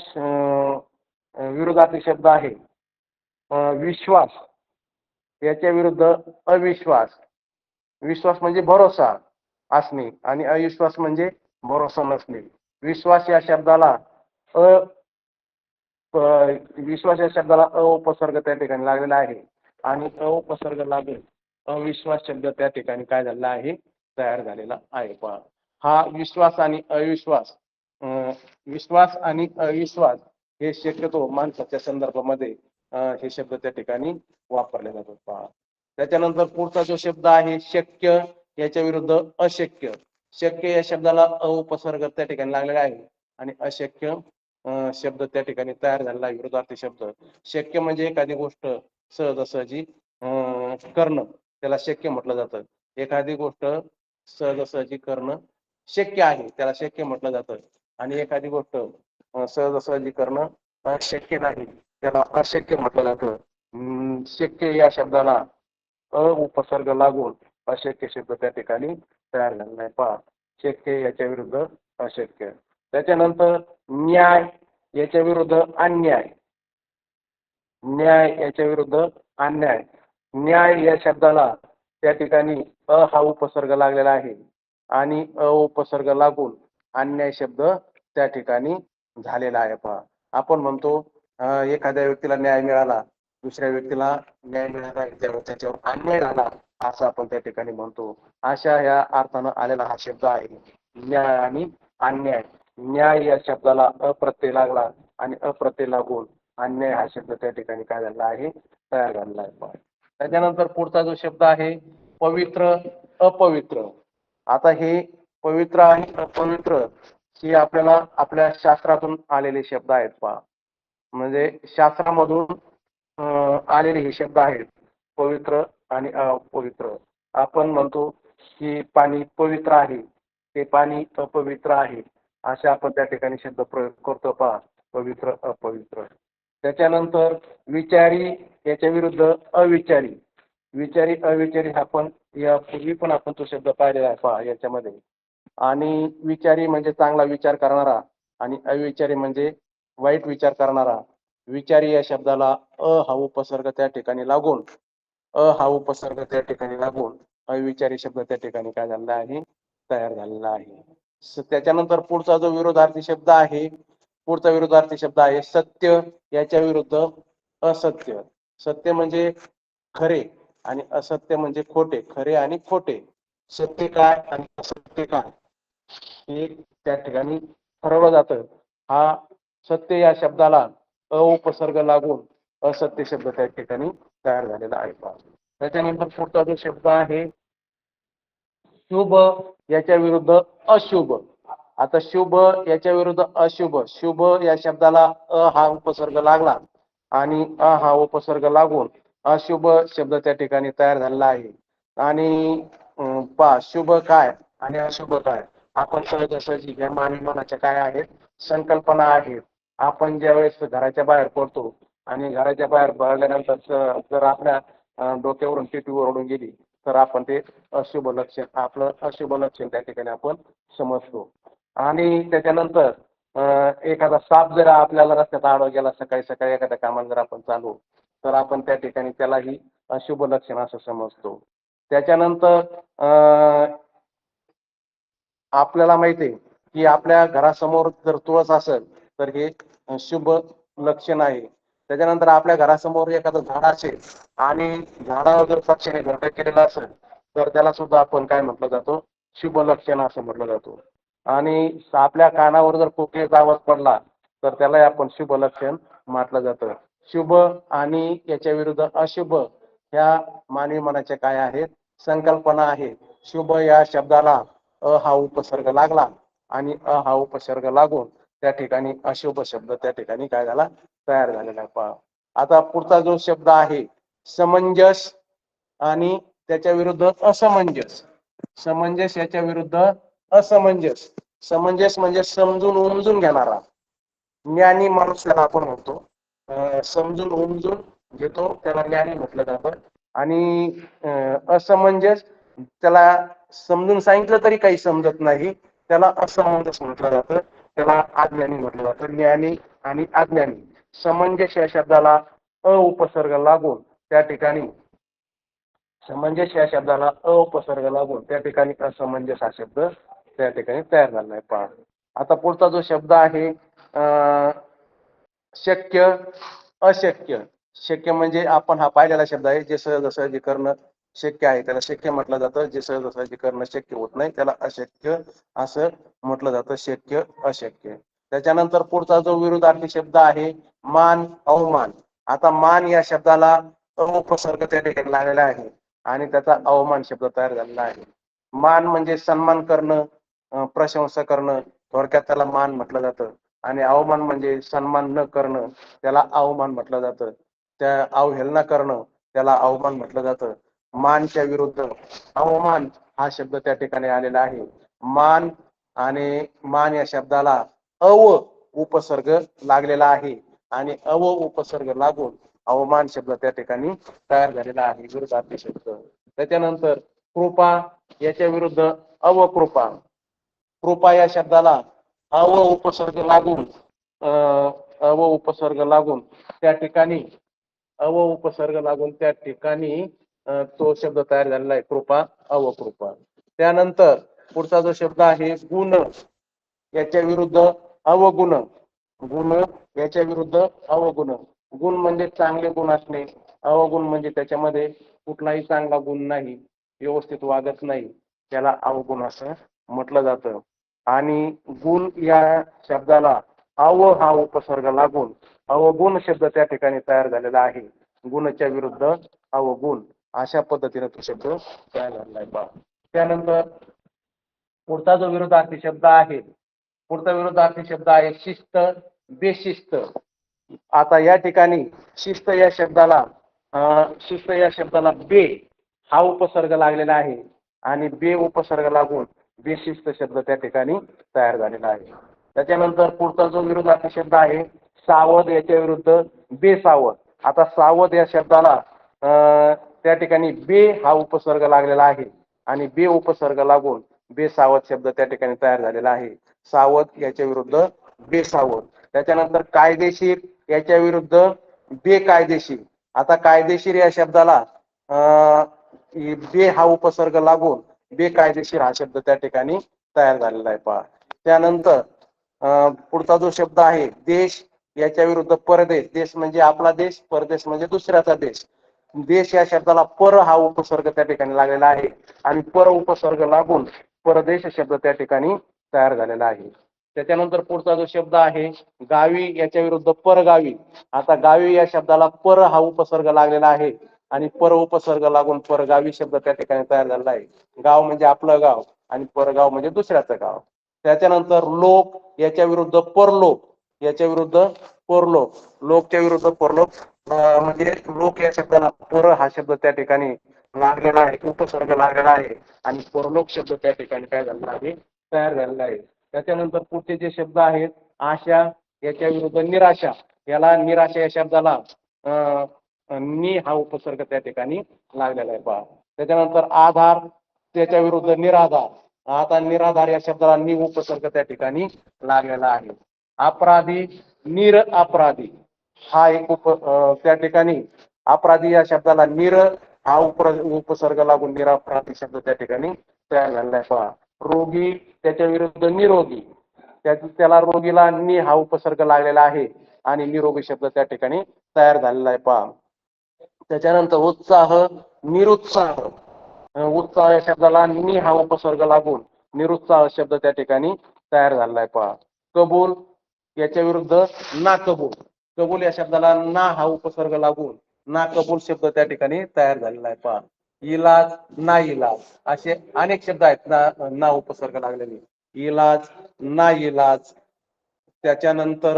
विरोधार्थी शब्द आहे विश्वास याच्या विरुद्ध अविश्वास. विश्वास म्हणजे भरोसा असणे आणि अविश्वास म्हणजे भरोसा नसणे. विश्वास या शब्दाला विश्वास या शब्दाला उपसर्ग त्या ठिकाणी लागलेला आहे आणि उपसर्ग लागून अविश्वास शब्द त्या ठिकाणी काय झालेला आहे, तयार झालेला आहे पहा. हा विश्वास आणि अविश्वास, विश्वास आणि अविश्वास हे शक्यतो माणसाच्या संदर्भामध्ये हे शब्द त्या ठिकाणी वापरले जातात पहा. त्याच्यानंतर पुढचा जो शब्द आहे शक्य याच्या विरुद्ध अशक्य. शक्य या शब्दाला उपसर्ग त्या ठिकाणी लागलेला आहे आणि अशक्य शब्द त्या ठिकाणी तयार झालेला आहे, विरोधार्थी शब्द. शक्य म्हणजे एखादी गोष्ट सहजासहजी करणं, त्याला शक्य म्हटलं जातं. एखादी गोष्ट सहजासहजी करणं शक्य आहे त्याला शक्य म्हटलं जातं. आणि एखादी गोष्ट सहजासहजी करणं शक्य नाही त्याला अशक्य म्हटलं जातं. शक्य या शब्दाला उपसर्ग लागून अशक्य शब्द त्या ठिकाणी तयार झालेला आहे पहा. शक्य याच्या विरुद्ध अशक्य. त्याच्यानंतर न्याय याच्या विरुद्ध अन्याय. न्याय याच्या विरुद्ध अन्याय. न्याय या शब्दाला त्या ठिकाणी हा उपसर्ग लागलेला आहे आणि उपसर्ग लागून अन्याय शब्द त्या ठिकाणी झालेला आहे पहा. आपण म्हणतो एखाद्या व्यक्तीला न्याय मिळाला, दुसऱ्या व्यक्तीला न्याय मिळाला त्याच्यावर अन्याय झाला असं आपण त्या ठिकाणी म्हणतो. अशा या अर्थानं आलेला हा शब्द आहे न्याय आणि अन्याय. न्याय या शब्दाला अप्रत्यय लागला आणि अप्रत्यय लागून अन्याय हा शब्द त्या ठिकाणी काय झाला आहे, तयार झालेला आहे पहा. त्याच्यानंतर पुढचा जो शब्द आहे पवित्र अपवित्र. आता हे पवित्र आणि अपवित्र हे आपल्याला आपल्या शास्त्रातून आलेले शब्द आहेत पहा. म्हणजे शास्त्रामधून आलेले हे शब्द आहेत पवित्र आणि अपवित्र. आपण म्हणतो की पाणी पवित्र आहे, ते पाणी अपवित्र आहे, असे आपण त्या ठिकाणी शब्द प्रयोग करतो पहा, पवित्र अपवित्र. त्याच्यानंतर विचारी याच्या विरुद्ध अविचारी. विचारी अविचारी आपण यापूर्वी पण आपण तो शब्द पाहिलेला आहे पहा याच्यामध्ये. आणि विचारी म्हणजे चांगला विचार करणारा आणि अविचारी म्हणजे वाईट विचार करणारा, विचारी या शब्दाला हा उपसर्ग त्या ठिकाणी लागून हा उपसर्ग त्या ठिकाणी लागून अविचारी शब्द त्या ठिकाणी काय झालेला आहे, तयार झालेला आहे. त्याच्यानंतर पुढचा जो विरोधार्थी शब्द आहे, पुढचा विरोधार्थी शब्द आहे सत्य. याच्या विरुद्ध असत्य. सत्य म्हणजे खरे आणि असत्य म्हणजे खोटे. खरे आणि खोटे. सत्य काय आणि असत्य काय हे त्या ठिकाणी ठरवलं जातं. हा सत्य या शब्दाला उपसर्ग लागून असत्य शब्द त्या ठिकाणी तयार झालेला आहे. त्याच्यानंतर पुढचा जो शब्द आहे शुभ याच्या विरुद्ध अशुभ. आता शुभ याच्या विरुद्ध अशुभ. शुभ या शब्दाला हा उपसर्ग लागला आणि हा उपसर्ग लागून अशुभ शब्द त्या ठिकाणी तयार झालेला आहे. आणि शुभ काय आणि अशुभ काय आपण सहजासहजी या मानवाच्या काय आहेत, संकल्पना आहेत. आपण ज्यावेळेस घराच्या बाहेर पडतो आणि घराच्या बाहेर पडल्यानंतर जर आपल्या डोक्यावरून टिटवी ओरडून गेली तर आपण ते अशुभ लक्षण, आपलं अशुभ लक्षण त्या ठिकाणी आपण समजतो. आणि त्याच्यानंतर एखादा साप जर आपल्याला रस्त्यात आडवा गेला सकाळी सकाळी एखाद्या कामाला जर आपण चालू तर आपण त्या ठिकाणी त्यालाही अशुभ लक्षण असं समजतो. त्याच्यानंतर आपल्याला माहिती आहे की आपल्या घरासमोर जर तुळस असेल तर हे शुभ लक्षण आहे. त्याच्यानंतर आपल्या घरासमोर एखादं झाड असेल आणि झाडावर जर पक्षाने घरटं केलेलं असेल तर त्याला सुद्धा आपण काय म्हटलं जातो, शुभ लक्षण असं म्हटलं जातो. आणि आपल्या कानावर जर कोकिळेचा आवाज पडला तर त्याला आपण शुभ लक्षण म्हटलं जातं. शुभ आणि याच्या विरुद्ध अशुभ ह्या मानवी मनाच्या काय आहेत, संकल्पना आहेत. शुभ या शब्दाला हा उपसर्ग लागला आणि हा उपसर्ग लागून त्या ठिकाणी अशुभ शब्द त्या ठिकाणी काय झाला, तयार झालेला आहे. पहा आता पुढचा जो शब्द आहे समंजस आणि त्याच्या विरुद्ध असमंजस. समंजस याच्या विरुद्ध असमंजस. समंजस म्हणजे समजून उमजून घेणारा, ज्ञानी माणूस त्याला आपण म्हणतो. समजून उमजून घेतो त्याला ज्ञानी म्हटलं जातं. आणि असमंजस त्याला समजून सांगितलं तरी काही समजत नाही, त्याला असमंजस म्हटलं जातं. त्याला अज्ञानी म्हटलं जातं. ज्ञानी आणि अज्ञानी. समंजस या शब्दाला उपसर्ग लागून त्या ठिकाणी समंजस या शब्दाला उपसर्ग लागून त्या ठिकाणी असमंजस हा शब्द त्या ठिकाणी तयार झाला आहे. पहा आता पुढचा जो शब्द आहे शक्य अशक्य. शक्य म्हणजे आपण हा पाहिलेला शब्द आहे, जे सहजासहजी करणं शक्य आहे त्याला शक्य म्हटलं जातं. जे सहजासहजी करणं शक्य होत नाही त्याला अशक्य असं म्हटलं जातं. शक्य अशक्य. त्याच्यानंतर पुढचा जो विरुद्धार्थी शब्द आहे मान अवमान. आता मान या शब्दाला उपसर्ग त्या ठिकाणी लागलेला आहे आणि त्याचा अवमान शब्द तयार झालेला आहे. मान म्हणजे सन्मान करणं, प्रशंसा करणं, थोडक्यात त्याला मान म्हटलं जातं. आणि अवमान म्हणजे सन्मान न करणं त्याला अवमान म्हटलं जातं. त्या अवहेलना करणं त्याला अवमान म्हटलं जातं. मानच्या विरुद्ध अवमान हा शब्द त्या ठिकाणी आलेला आहे. मान आणि मान या शब्दाला उपसर्ग लागलेला आहे आणि उपसर्ग लागून अवमान शब्द त्या ठिकाणी तयार झालेला आहे, विरुद्धार्थी शब्द. त्याच्यानंतर कृपा याच्या विरुद्ध अवकृपा. कृपा या शब्दाला उपसर्ग लागून उपसर्ग लागून त्या ठिकाणी उपसर्ग लागून त्या ठिकाणी तो शब्द तयार झालेला आहे, कृपा अवकृपा. त्यानंतर पुढचा जो शब्द आहे गुण याच्या विरुद्ध अवगुण. गुण याच्या विरुद्ध अवगुण. गुण म्हणजे चांगले गुण असणे, अवगुण म्हणजे त्याच्यामध्ये कुठलाही चांगला गुण नाही, व्यवस्थित वागत नाही, त्याला अवगुण असं म्हटलं जातं. आणि गुण या शब्दाला हा उपसर्ग लागून अवगुण शब्द त्या ठिकाणी तयार झालेला आहे. गुणच्या विरुद्ध अवगुण अशा पद्धतीने तो शब्द तयार झालेला आहे. त्यानंतर पुढचा जो विरुद्धार्थी शब्द आहे, पुढचा विरुद्धार्थी शब्द आहे शिस्त बेशिस्त. आता या ठिकाणी शिस्त या शब्दाला बे हा उपसर्ग लागलेला आहे आणि बे उपसर्ग लागून बेशिस्त शब्द त्या ठिकाणी तयार झालेला आहे. त्याच्यानंतर पुढचा जो विरुद्धार्थी शब्द आहे सावध याच्या विरुद्ध बेसावध. आता सावध या शब्दाला त्या ठिकाणी बे हा उपसर्ग लागलेला आहे आणि बे उपसर्ग लागून बेसावध शब्द त्या ठिकाणी तयार झालेला आहे. सावध याच्या विरुद्ध बेसावध. त्याच्यानंतर कायदेशीर याच्या विरुद्ध बेकायदेशीर. आता कायदेशीर या शब्दाला बे हा उपसर्ग लागून बेकायदेशीर हा शब्द त्या ठिकाणी तयार झालेला आहे पहा. त्यानंतर पुढचा जो शब्द आहे देश याच्या विरुद्ध परदेश. देश म्हणजे आपला देश, परदेश म्हणजे दुसऱ्याचा देश. देश या शब्दाला पर हा उपसर्ग त्या ठिकाणी लागलेला आहे आणि पर उपसर्ग लागून परदेश शब्द त्या ठिकाणी तयार झालेला आहे. त्याच्यानंतर पुढचा जो शब्द आहे गावी याच्या विरुद्ध परगावी. आता गावी या शब्दाला पर हा उपसर्ग लागलेला आहे आणि पर उपसर्ग लागून परगावी शब्द त्या ठिकाणी तयार झालेला आहे. गाव म्हणजे आपलं गाव आणि परगाव म्हणजे दुसऱ्याचं गाव. त्याच्यानंतर लोक याच्या विरुद्ध परलोक. याच्या विरुद्ध परलोक. लोकच्या विरुद्ध परलोक म्हणजे लोक या शब्दाला पर हा शब्द त्या ठिकाणी लागलेला आहे, उपसर्ग लागलेला आहे आणि परलोक शब्द त्या ठिकाणी काय झालेला आहे, तयार झालेला आहे. त्याच्यानंतर पुढचे जे शब्द आहेत आशा याच्या विरुद्ध निराशा. याला निराशा या शब्दाला नि हा उपसर्ग त्या ठिकाणी लागलेला आहे पहा. त्याच्यानंतर आधार त्याच्या विरुद्ध निराधार. आता निराधार या शब्दाला नि उपसर्ग त्या ठिकाणी लागलेला आहे. अपराधी निरअपराधी हा एक त्या ठिकाणी अपराधी या शब्दाला निर हा उपसर्ग लागून निरअपराधी शब्द त्या ठिकाणी तयार झालेला आहे पहा. रोगी त्याच्या विरुद्ध निरोगी. त्याला रोगीला नि हा उपसर्ग लागलेला आहे आणि निरोगी शब्द त्या ठिकाणी तयार झालेला आहे पहा. त्याच्यानंतर उत्साह निरुत्साह. उत्साह या शब्दाला नि हा उपसर्ग लागून निरुत्साह शब्द त्या ठिकाणी तयार झालेला आहे पहा. कबूल याच्या विरुद्ध ना कबूल. कबूल या शब्दाला ना हा उपसर्ग लागून ना कबूल शब्द त्या ठिकाणी तयार झालेला आहे पहा. इलाज ना इलाज असे अनेक शब्द आहेत ना उपसर्ग लागलेले. इलाज ना इलाज. त्याच्यानंतर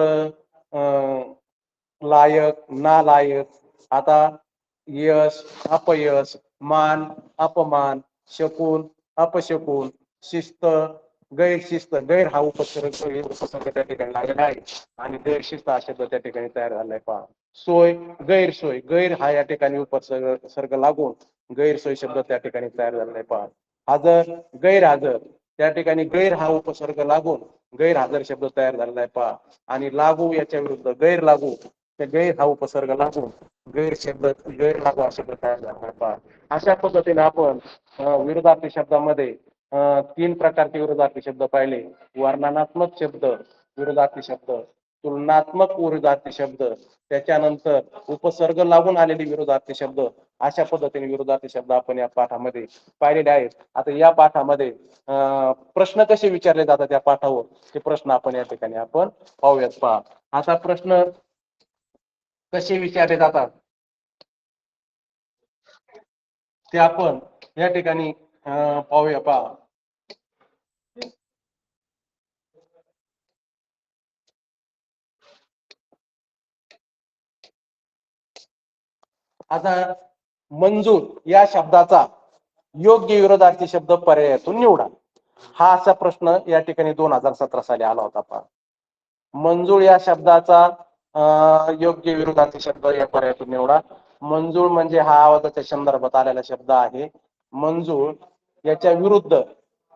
लायक ना लायक. आता यश अपयश, मान अपमान, शकुन अपशकुन, शिस्त गैरशिस्त. गैर हा उपसर्ग त्या ठिकाणी लागलेला आहे आणि गैरशिस्त हा शब्द त्या ठिकाणी तयार झालाय पहा. सोय गैरसोय. गैर हा या ठिकाणी उपसर्ग लागून गैरसोय शब्द त्या ठिकाणी तयार झालेला आहे पहा. हजर गैरहजर. त्या ठिकाणी गैर हा उपसर्ग लागून गैरहजर शब्द तयार झालेला आहे पहा. आणि लागू याच्या विरुद्ध गैर लागू. त्या गैर हा उपसर्ग लागून गैर शब्द गैर लागू हा शब्द तयार झालेला आहे पहा. अशा पद्धतीने आपण विरोधार्थी शब्दामध्ये 3 प्रकारचे विरोधार्थी शब्द पाहिले. वर्णनात्मक शब्द विरोधार्थी शब्द, तुलनात्मक विरोधार्थी शब्द, त्याच्यानंतर उपसर्ग लागून आलेले विरोधार्थी शब्द. अशा पद्धतीने विरोधार्थी शब्द आपण या पाठामध्ये पाहिलेले आहेत. आता या पाठामध्ये प्रश्न कसे विचारले जातात या पाठावर ते प्रश्न आपण या ठिकाणी आपण पाहूयात पहा. आता प्रश्न कसे विचारले जातात ते आपण या ठिकाणी पाहूया पहा. आता मंजूर या शब्दाचा योग्य विरोधार्थी शब्द पर्यायातून निवडा. हा असा प्रश्न या ठिकाणी 2017 साली आला होता पहा. मंजूर या शब्दाचा योग्य विरोधार्थी शब्द या पर्यायातून निवडा. मंजूर म्हणजे हा आवाजाच्या संदर्भात आलेला शब्द आहे. मंजूर याच्या विरुद्ध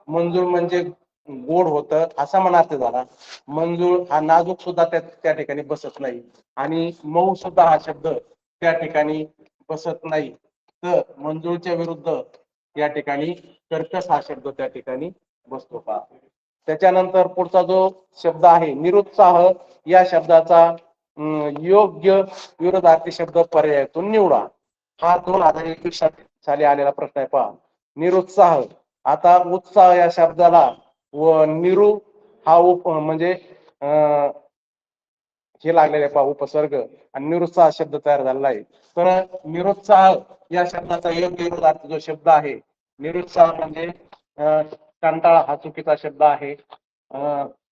मंजूर म्हणजे गोड होतं असा म्हणा अर्थ झाला. मंजूर हा नाजूक सुद्धा त्या ठिकाणी बसत नाही आणि मऊ सुद्धा हा शब्द त्या ठिकाणी बसत नाही. तर मंजूरच्या विरुद्ध या ठिकाणी कर्कश हा शब्द त्या ठिकाणी बसतो पहा. त्याच्यानंतर पुढचा जो शब्द आहे निरुत्साह या शब्दाचा योग्य विरोधार्थी शब्द पर्यायातून निवडा. हा 2021 साली आलेला प्रश्न आहे पहा. निरुत्साह. आता उत्साह या शब्दाला व निरु हा म्हणजे हे लागलेले पहा उपसर्ग आणि निरुत्साह शब्द तयार झालेला आहे. तर निरुत्साह या शब्दाचा योग्य विरोधार्थी जो शब्द आहे निरुत्साह म्हणजे कंटाळा हा चुकीचा शब्द आहे.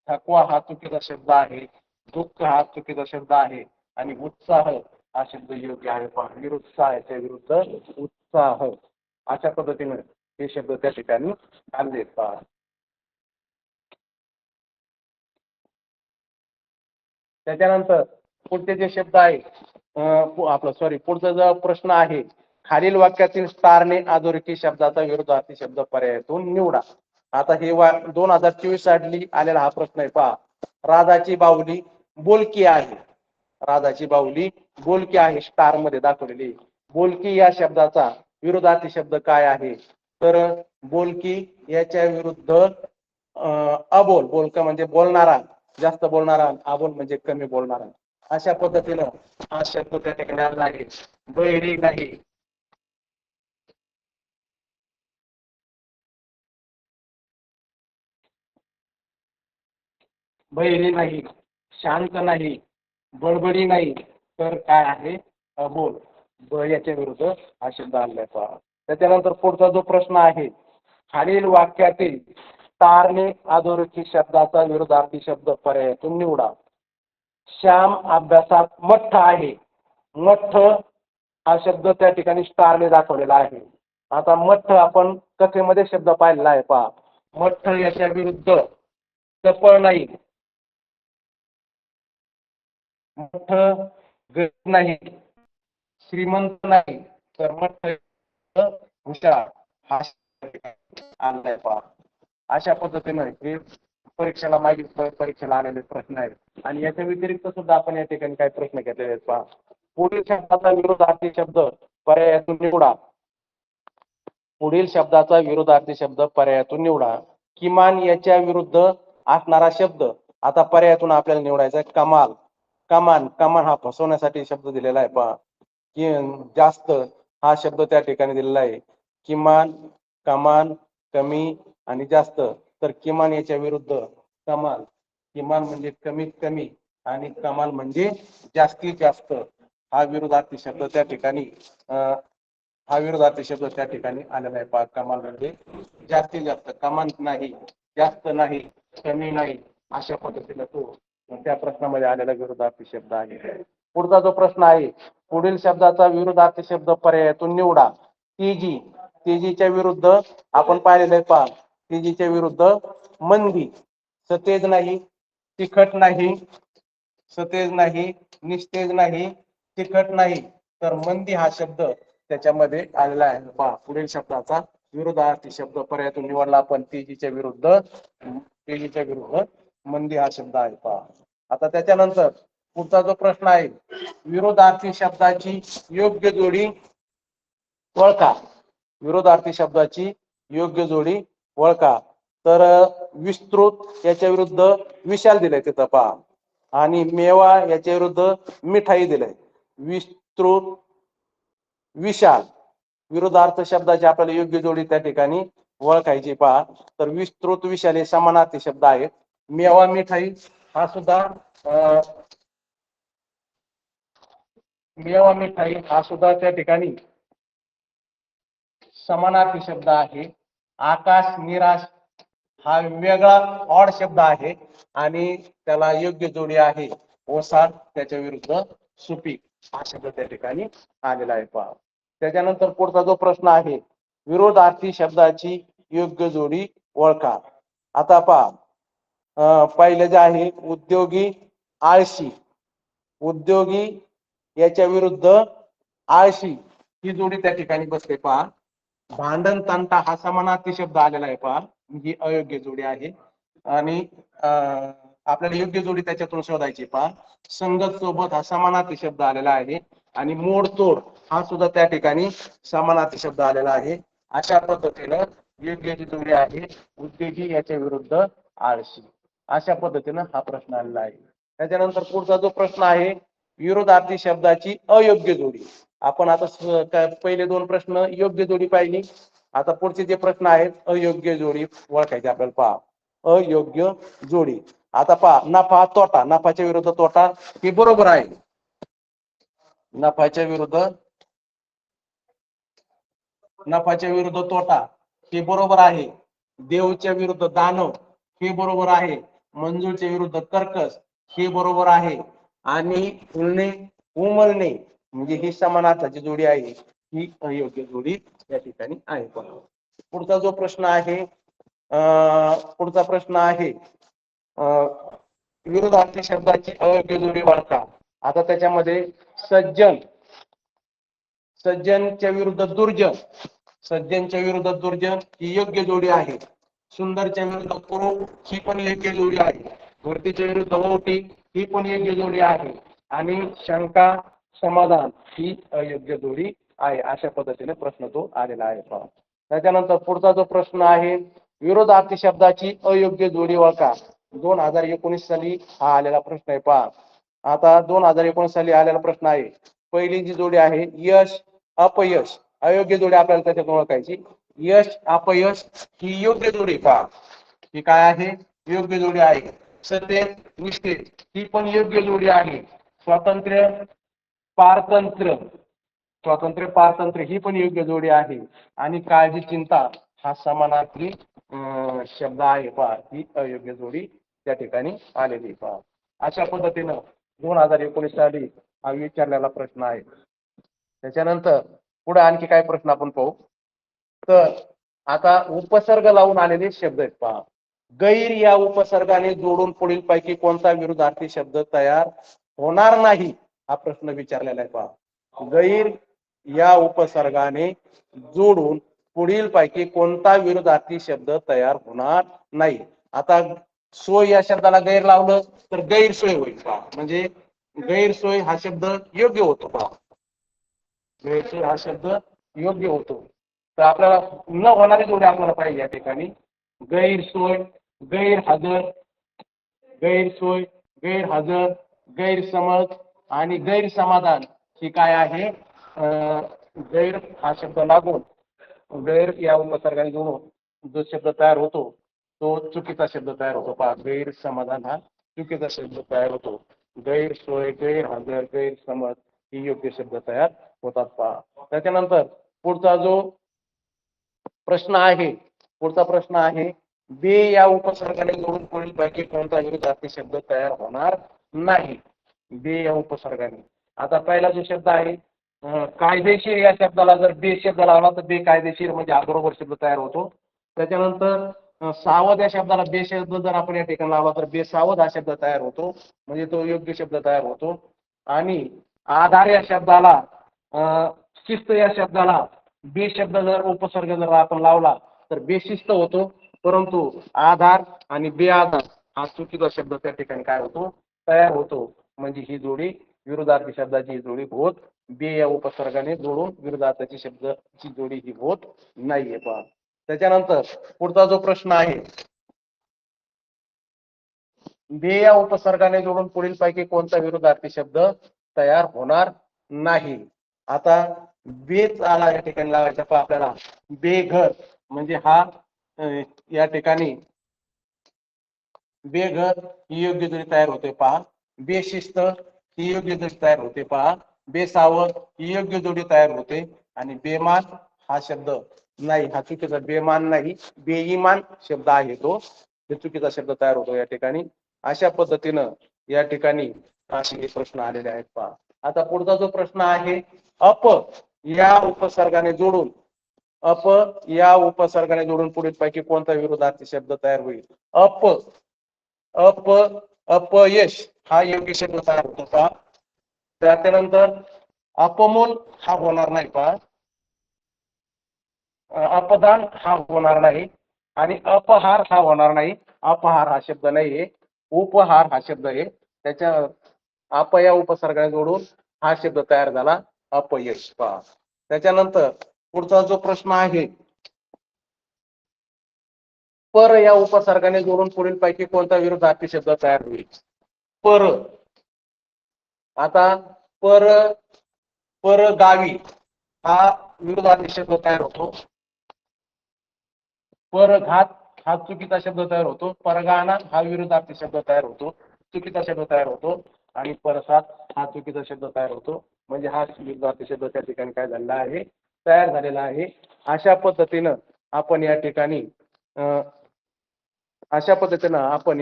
थकवा हा चुकीचा शब्द आहे. दुःख हा चुकीचा शब्द आहे आणि उत्साह हा शब्द योग्य आहे पहा. निरुत्साहाच्या विरुद्ध उत्साह अशा पद्धतीने हे शब्द त्या ठिकाणी आणले पहा. त्याच्यानंतर पुढचे जे शब्द आहे पुढचा जो प्रश्न आहे खालील वाक्यातील स्टारने अधोरेखित शब्दाचा विरोधार्थी शब्द पर्यायातून निवडा. आता हे 2024 साली आलेला हा प्रश्न आहे पहा. राधाची बाहुली बोलकी आहे. राधाची बाहुली बोलकी आहे, स्टार मध्ये दाखवलेली. बोलकी या शब्दाचा विरोधार्थी शब्द काय आहे? तर बोलकी याच्या विरुद्ध अबोल. बोलका म्हणजे बोलणारा, जास्त बोलणारा. अबोल म्हणजे कमी बोलणारा. अशा पद्धतीनं हा शब्द त्या ठिकाणी आला आहे. बहिरी नाही. बहिरी नाही, शांत नाही, बडबडी नाही, तर काय आहे? अबोल. ब याच्या विरुद्ध हा शब्द आणलाय पहा. त्याच्यानंतर पुढचा जो प्रश्न आहे, खालील वाक्यातील तारणे अधोरेखित शब्दाचा विरोधार्थी शब्द पर्यायातून निवडा. श्याम अभ्यासात मठ्ठ आहे. मठ्ठ हा शब्द त्या ठिकाणी स्टारने दाखवलेला आहे. आता मठ्ठ आपण कथेमध्ये शब्द पाहिलेला आहे पहा. मठ्ठ याच्या विरुद्ध चपळ नाही. मठ्ठ गरीब नाही, श्रीमंत नाही, तर मठ्ठ हुशार हा आणलाय पहा. अशा पद्धतीनं हे परीक्षेला मागील परीक्षेला आलेले प्रश्न आहेत. आणि याच्या व्यतिरिक्त सुद्धा आपण या ठिकाणी काही प्रश्न घेतलेले आहेत पहा. पुढील शब्दाचा विरोधार्थी शब्द पर्यायातून निवडा. पुढील शब्दाचा विरोधार्थी शब्द पर्यायातून निवडा. किमान याच्या विरुद्ध असणारा शब्द आता पर्यायातून आपल्याला निवडायचा आहे. कमाल. कमान. कमान हा फसवण्यासाठी शब्द दिलेला आहे पहा. जास्त हा शब्द त्या ठिकाणी दिलेला आहे. किमान, कमान, कमी आणि जास्त. तर किमान याच्या विरुद्ध कमाल. किमान म्हणजे कमीत कमी आणि कमाल म्हणजे जास्तीत जास्त. हा विरोधार्थी शब्द त्या ठिकाणी हा विरोधार्थी शब्द त्या ठिकाणी आलेला आहे पहा. कमाल म्हणजे जास्तीत जास्त. कमान नाही, जास्त नाही, कमी नाही, अशा पद्धतीने तो त्या प्रश्नामध्ये आलेला विरोधार्थी शब्द आहे. पुढचा जो प्रश्न आहे, पुढील शब्दाचा विरोधार्थी शब्द पर्यायातून निवडा. तेजी. तेजीच्या विरुद्ध आपण पाहिलेलं आहे पहा. तेजीच्या विरुद्ध मंदी. सतेज नाही, तिखट नाही, सतेज नाही, निस्तेज नाही, तिखट नाही, तर मंदी हा शब्द त्याच्यामध्ये आलेला आहे पहा. पुढील शब्दाचा विरोधार्थी शब्द पर्यायातून निवडला आपण. तेजीच्या विरुद्ध मंदी हा शब्द आहे पहा. आता त्याच्यानंतर पुढचा जो प्रश्न आहे, विरोधार्थी शब्दाची योग्य जोडी ओळखा. विरोधार्थी शब्दाची योग्य जोडी ओळखा. तर विस्तृत याच्या विरुद्ध विशाल दिलंय तिथं पहा. आणि मेवा याच्या विरुद्ध मिठाई दिलंय. विस्तृत, विशाल विरोधार्थ शब्दाची आपल्याला योग्य जोडी त्या ठिकाणी ओळखायची पहा. तर विस्तृत, विशाल हे समानार्थी शब्द आहेत. मेवा, मिठाई हा सुद्धा मेवा, मिठाई हा सुद्धा त्या ठिकाणी समानार्थी शब्द आहे. आकाश, निराश हा वेगळा ऑड शब्द आहे आणि त्याला योग्य जोडी आहे ओसाड. त्याच्या विरुद्ध सुपीक हा शब्द त्या ठिकाणी आलेला आहे पहा. त्याच्यानंतर पुढचा जो प्रश्न आहे, विरोधार्थी शब्दाची योग्य जोडी ओळखा. आता पहा, पहिले जे आहे उद्योगी, आळशी. उद्योगी याच्या विरुद्ध आळशी ही जोडी त्या ठिकाणी बसते पहा. भांडण, तंटा हा समानार्थी शब्द आलेला आहे पहा. ही अयोग्य जोडी आहे आणि आपल्याला योग्य जोडी त्याच्यातून शोधायची पहा. संगत, सोबत हा समानार्थी शब्द आलेला आहे आणि मोडतोड हा सुद्धा त्या ठिकाणी समानार्थी शब्द आलेला आहे. अशा पद्धतीनं योग्य जी जोडी आहे उद्योगी याच्या विरुद्ध आळशी. अशा पद्धतीनं हा प्रश्न आलेला आहे. त्याच्यानंतर पुढचा जो प्रश्न आहे, विरोधार्थी शब्दाची अयोग्य जोडी. आपण आता पहिले दोन प्रश्न योग्य जोडी पाहिली. आता पुढचे जे प्रश्न आहेत अयोग्य जोडी ओळखायची आपल्याला पहा. अयोग्य जोडी. आता पहा, नफा, तोटा. नफाच्या विरुद्ध तोटा हे बरोबर आहे. नफाच्या विरुद्ध तोटा हे बरोबर आहे. देवच्या विरुद्ध दानव हे बरोबर आहे. मंजूरच्या विरुद्ध कर्कश हे बरोबर आहे. आणि उलणे, उमलणे म्हणजे ही समानार्थाची जोडी आहे, ही अयोग्य जोडी या ठिकाणी आहे. पुढचा जो प्रश्न आहे, विरोधार्थी शब्दाची अयोग्य जोडी ओळखा. आता त्याच्यामध्ये सज्जन, सज्जनच्या विरुद्ध दुर्जन. सज्जनच्या विरुद्ध दुर्जन ही योग्य जोडी आहे. सुंदरच्या विरुद्ध कुरूप ही पण योग्य जोडी आहे. मूर्तीच्या विरुद्ध ओटी ही पण योग्य जोडी आहे आणि शंका समाधान ही अयोग्य जोडी आहे. अशा पद्धतीने प्रश्न तो आलेला आहे पहा. त्याच्यानंतर पुढचा जो प्रश्न आहे, विरोधार्थी शब्दाची अयोग्य जोडी ओळखा. 2019 साली हा आलेला प्रश्न आहे पहा. आता 2019 साली आलेला प्रश्न आहे. पहिली जी जोडी आहे यश अपयश, अयोग्य जोडी आपल्याला त्याच्यात ओळखायची. यश अपयश ही योग्य जोडी पहा. ही काय आहे? योग्य जोडी आहे. सत्य निष्ठे ही पण योग्य जोडी आहे. स्वातंत्र्य पारतंत्र्य, स्वातंत्र्य पारतंत्र्य ही पण योग्य जोडी आहे. आणि काळजी चिंता हा समानार्थी शब्द आहे पहा. ही अयोग्य जोडी त्या ठिकाणी आलेली पहा. अशा पद्धतीनं 2019 साली हा विचारलेला प्रश्न आहे. त्याच्यानंतर पुढे आणखी काय प्रश्न आपण पाहू. तर आता उपसर्ग लावून आलेले शब्द आहेत पहा. गैर या उपसर्गाने जोडून पुढील पैकी कोणता विरुद्धार्थी शब्द तयार होणार नाही, हा प्रश्न विचारलेला आहे पहा. गैर या उपसर्गाने जोडून पुढील पैकी कोणता विरुद्धार्थी शब्द तयार होणार नाही. आता सोय या शब्दाला गैर लावलं तर गैरसोय होईल पहा. म्हणजे गैरसोय हा शब्द योग्य होतो पहा. गैरसोय हा शब्द योग्य होतो. तर आपल्याला न होणारी जोडी आपल्याला पाहिजे या ठिकाणी. गैरसोय, गैरहजर, गैरसोय, गैरहजर, गैरसमज आणि गैरसमाधान ही काय आहे? गैर हा शब्द लागून गैर या उपसर्गाने जोडून जो शब्द तयार होतो तो चुकीचा शब्द तयार होतो पहा. गैरसमाधान हा चुकीचा शब्द तयार होतो. गैरसोय, गैरहजर, गैरसमज ही योग्य शब्द तयार होतात पहा. त्याच्यानंतर पुढचा जो प्रश्न आहे, पुढचा प्रश्न आहे, बे या उपसर्गाने जोडून पुढील पैकी कोणता विरुद्धार्थी शब्द तयार होणार नाही. बे या उपसर्गाने. आता पहिला जो शब्द आहे कायदेशीर, या शब्दाला जर बे शब्द लावला तर बेकायदेशीर म्हणजे हा बरोबर शब्द तयार होतो. त्याच्यानंतर सावध या शब्दाला बे शब्द जर आपण या ठिकाणी लावला तर बेसावध हा शब्द तयार होतो, म्हणजे तो योग्य शब्द तयार होतो. आणि आधार या शब्दाला शिस्त या शब्दाला बे शब्द जर उपसर्ग जर आपण लावला तर बेशिस्त होतो. परंतु आधार आणि बेआधार हा चुकीचा शब्द त्या ठिकाणी काय होतो? तयार होतो. म्हणजे ही जोडी विरुद्धार्थी शब्दाची जोडी होत बे या उपसर्गाने जोडून विरुद्धार्थी शब्दाची जोडी ही होत नाहीये पहा. त्याच्यानंतर पुढचा जो प्रश्न आहे, बे या उपसर्गाने जोडून पुढील पैकी कोणता विरुद्धार्थी शब्द तयार होणार नाही. आता बेच आला या ठिकाणी लावायचा पहा आपल्याला. बेघर म्हणजे हा या ठिकाणी बेघर ही योग्य जोडी तयार होते पहा. बेशिस्त ही योग्य जोडी तयार होते पहा. बेसावध ही योग्य जोडी तयार होते. आणि बेमान हा शब्द नाही, हा चुकीचा. बेमान नाही, बेईमान शब्द आहे तो चुकीचा शब्द तयार होतो या ठिकाणी. अशा पद्धतीनं या ठिकाणी असे प्रश्न आलेले आहेत पहा. आता पुढचा जो प्रश्न आहे, अप या उपसर्गाने जोडून, अप या उपसर्गाने जोडून पुढील पैकी कोणता विरुद्धार्थी शब्द तयार होईल? अप, अप, अपयश हा योग्य शब्द तयार होतो पहा. त्यानंतर अपमोल हा होणार नाही पहा. अपदान हा होणार नाही आणि अपहार हा होणार नाही. अपहार हा शब्द नाहीये, उपहार हा शब्द आहे. त्याच्या अप या उपसर्गाने जोडून हा शब्द तयार झाला अपयश पहा. त्याच्यानंतर पुढचा जो प्रश्न आहे, पर या उपसर्गाने जोडून पुढील पैकी कोणता विरुद्धार्थी शब्द तयार होईल? पर. आता पर, परगावी हा विरुद्धार्थी शब्द तयार होतो. परघात हा चुकीचा शब्द तयार होतो. परगाना हा विरुद्धार्थी शब्द तयार होतो, चुकीचा शब्द तयार होतो. आणि परसात हा चुकीचा शब्द तयार होतो. म्हणजे हा विरुद्धार्थी शब्द त्या ठिकाणी काय झालेला आहे? तयार झालेला आहे. अशा पद्धतीनं आपण या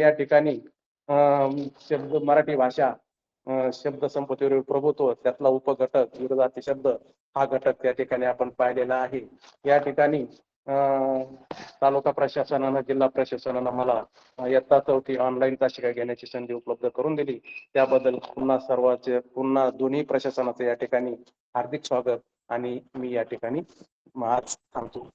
ठिकाणी शब्द मराठी भाषा शब्द संपत्तीवर प्रभुत्व त्यातला उपघटक विरुद्धार्थी शब्द हा घटक त्या ठिकाणी आपण पाहिलेला आहे. या ठिकाणी तालुका प्रशासनानं, जिल्हा प्रशासनानं मला इयत्ता 4थी ऑनलाईन तासिका घेण्याची संधी उपलब्ध करून दिली. त्याबद्दल पुन्हा दोन्ही प्रशासनाचं या ठिकाणी हार्दिक स्वागत. आणि मी या ठिकाणी आज थांबतो.